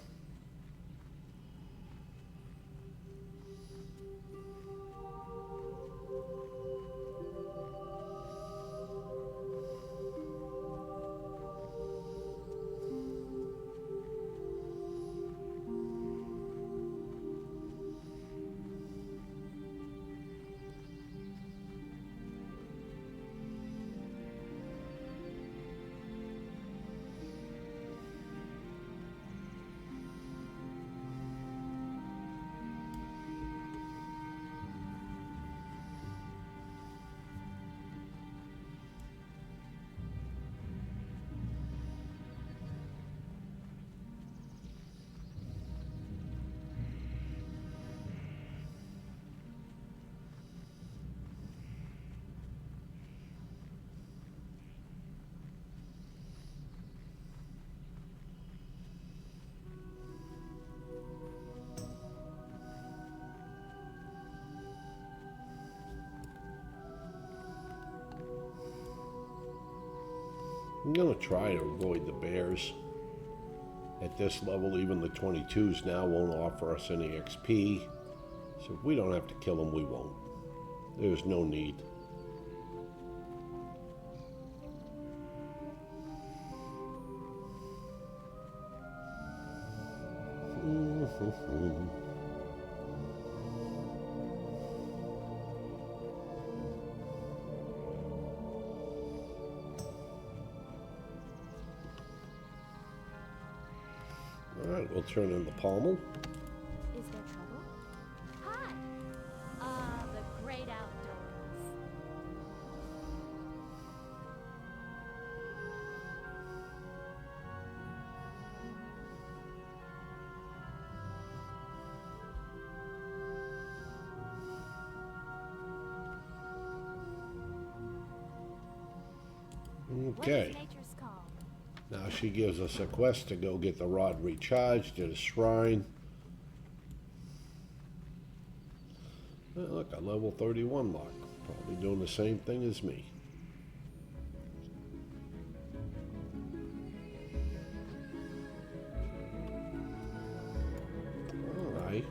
I'm gonna try to avoid the bears. At this level, even the 22s now won't offer us any XP. So if we don't have to kill them, we won't. There's no need. Alright, we'll turn in the pommel. Is there trouble? Hi! Ah, the great outdoors. What Okay. is nature's call? Now she gives us a quest to go get the rod recharged at a shrine. Oh, look, a level 31 lock. Probably doing the same thing as me. Oh, I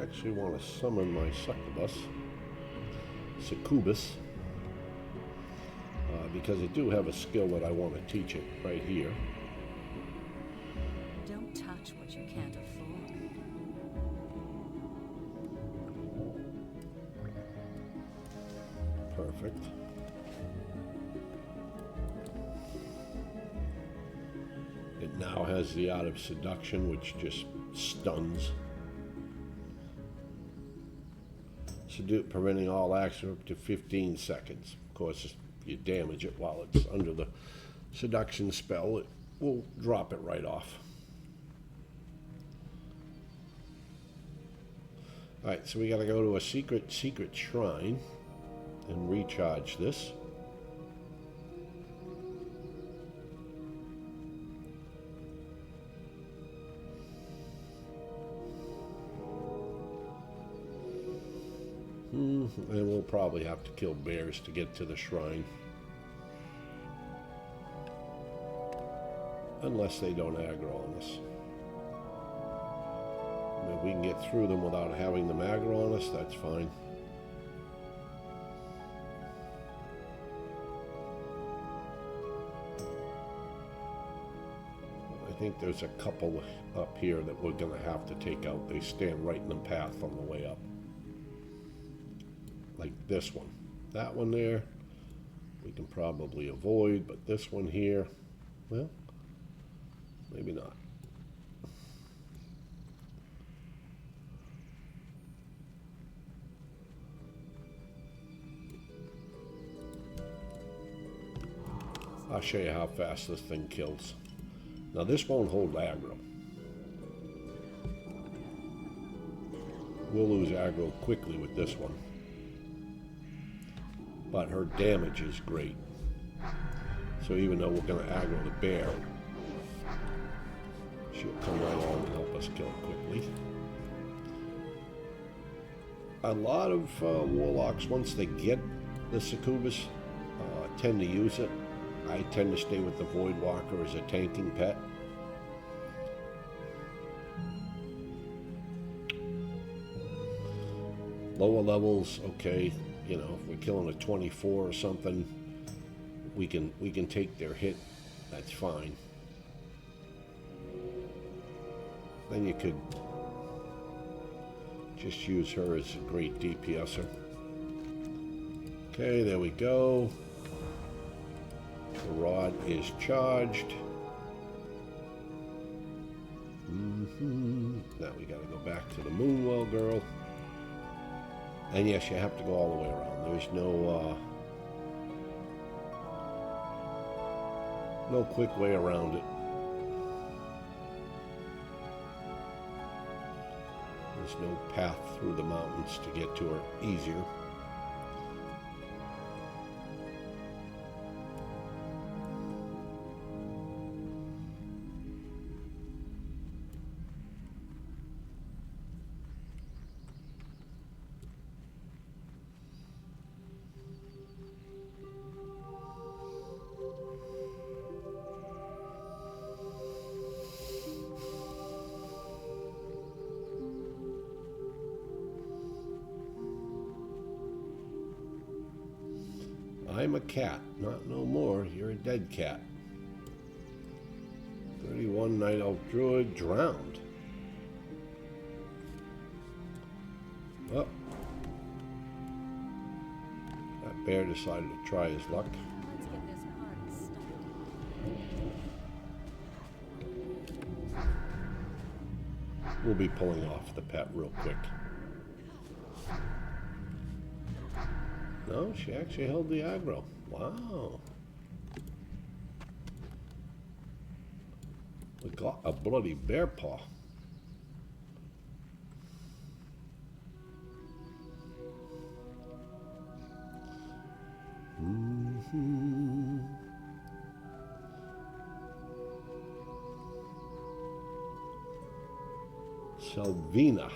actually want to summon my succubus. Because I do have a skill that I want to teach it right here. Don't touch what you can't afford. Perfect. It now has the art of seduction, which just stuns. Preventing all action up to 15 seconds. Of course, you damage it while it's under the seduction spell, it will drop it right off. Alright, so we gotta go to a secret shrine and recharge this. And we'll probably have to kill bears to get to the shrine. Unless they don't aggro on us. I mean, if we can get through them without having them aggro on us, that's fine. I think there's a couple up here that we're going to have to take out. They stand right in the path on the way up. Like this one. That one there. we can probably avoid, but this one here, well, maybe not. I'll show you how fast this thing kills. Now this won't hold aggro. We'll lose aggro quickly with this one. But her damage is great. So even though we're going to aggro the bear, she'll come right on and help us kill it quickly. A lot of warlocks, once they get the succubus, tend to use it. I tend to stay with the Voidwalker as a tanking pet. Lower levels, okay, you know, if we're killing a 24 or something, we can take their hit. That's fine. Then you could just use her as a great DPSer. Okay, there we go. The rod is charged. Now we gotta go back to the Moonwell girl. And yes, you have to go all the way around. There's no quick way around it. There's no path through the mountains to get to her easier. I'm a cat, not no more. You're a dead cat. 31 Night Elf Druid drowned. Oh. That bear decided to try his luck. Let's get this party started. We'll be pulling off the pet real quick. No, she actually held the aggro. Wow. We got a bloody bear paw. Selvina.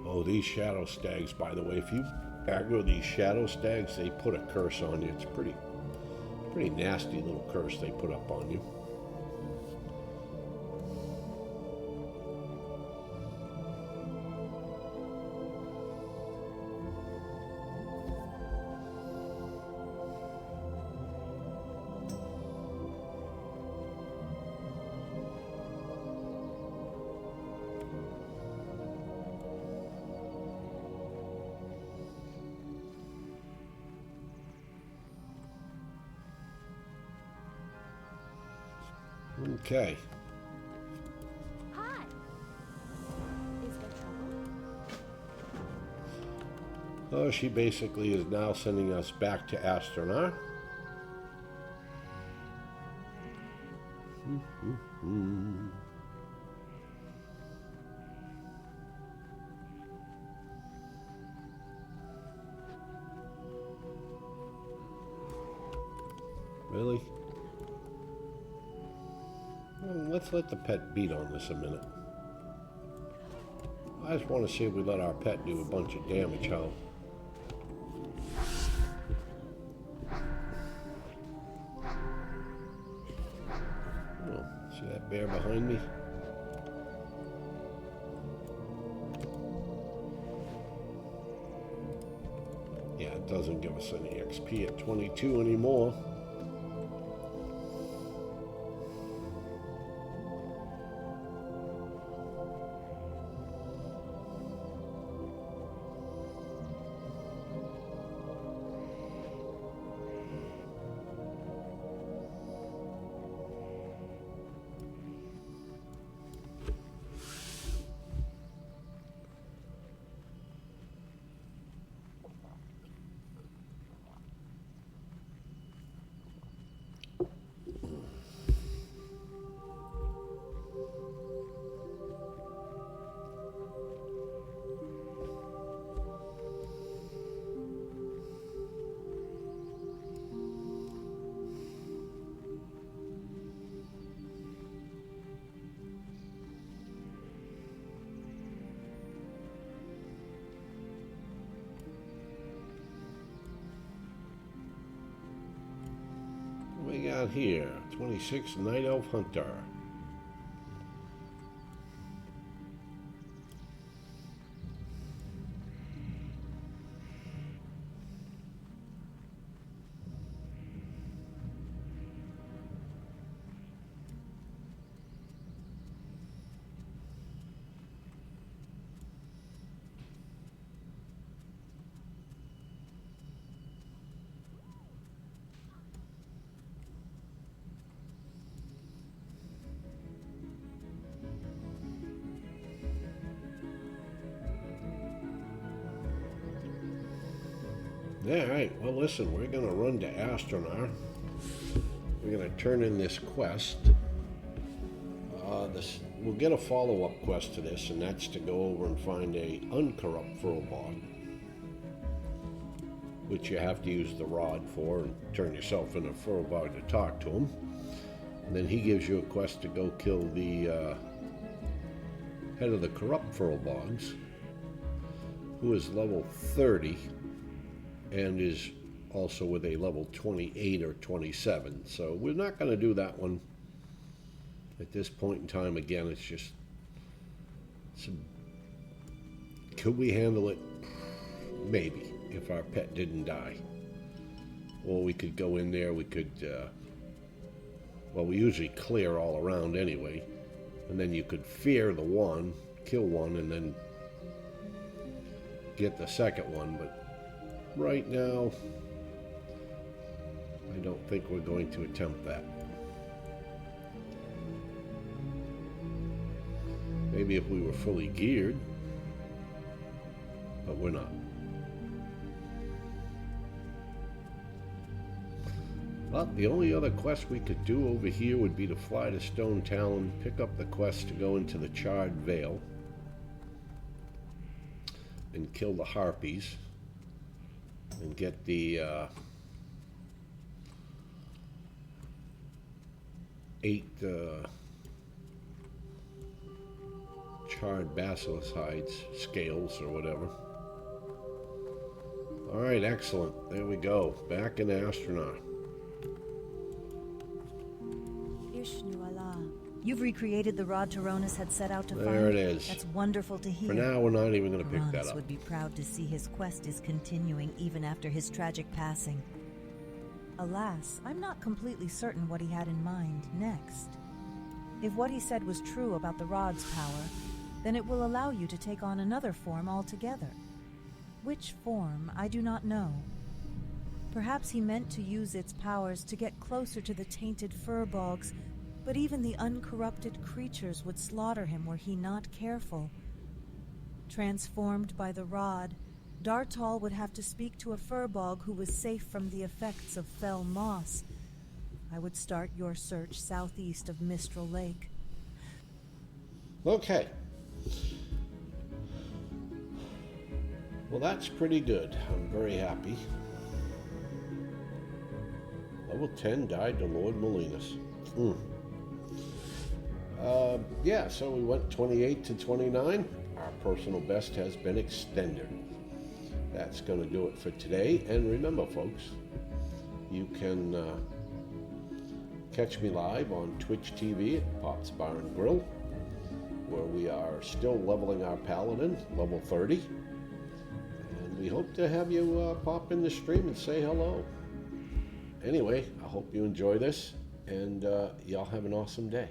Oh, these shadow stags, by the way, if you aggro these shadow stags, they put a curse on you. It's pretty nasty little curse they put up on you. Okay. Hi. Is there trouble? Oh, she basically is now sending us back to Astronar. Really? Well, let's let the pet beat on this a minute. I just want to see if we let our pet do a bunch of damage, how? Oh, see that bear behind me? Yeah, it doesn't give us any XP at 22 anymore. got here? 26 Night Elf Hunter. Alright, well listen, we're going to run to Astronar. We're going to turn in this quest. We'll get a follow-up quest to this, and that's to go over and find a uncorrupt Furbolg, which you have to use the rod for and turn yourself into a Furbolg to talk to him. And then he gives you a quest to go kill the head of the corrupt Furbolgs, who is level 30. And is also with a level 28 or 27. So we're not going to do that one at this point in time. Again, it's just, could we handle it? Maybe, if our pet didn't die. Or we could go in there, we could, well, we usually clear all around anyway. And then you could fear the one, kill one, and then get the second one. But right now, I don't think we're going to attempt that. Maybe if we were fully geared, but we're not. Well, the only other quest we could do over here would be to fly to Stone Talon, pick up the quest to go into the Charred Vale, and kill the Harpies. And get the 8 charred basilisk hides, scales or whatever. Alright, excellent. There we go. Back in Astronaut. Ishnu Allah. You've recreated the rod Tyrannus had set out to find. There it is. That's wonderful to hear. For now, we're not even going to pick that Tyrannus up. would be proud to see his quest is continuing even after his tragic passing. Alas, I'm not completely certain what he had in mind next. If what he said was true about the rod's power, then it will allow you to take on another form altogether. Which form, I do not know. Perhaps he meant to use its powers to get closer to the tainted Furbolgs, but even the uncorrupted creatures would slaughter him were he not careful. Transformed by the rod, Dartal would have to speak to a Furbolg who was safe from the effects of fell moss. I would start your search southeast of Mistral Lake. Okay. Well, that's pretty good. I'm very happy. Level 10 died to Lord Molinas. Yeah, so we went 28 to 29. Our personal best has been extended. That's going to do it for today. And remember, folks, you can catch me live on Twitch TV at Popsbarngrill, where we are still leveling our Paladin, level 30. And we hope to have you pop in the stream and say hello. Anyway, I hope you enjoy this, and y'all have an awesome day.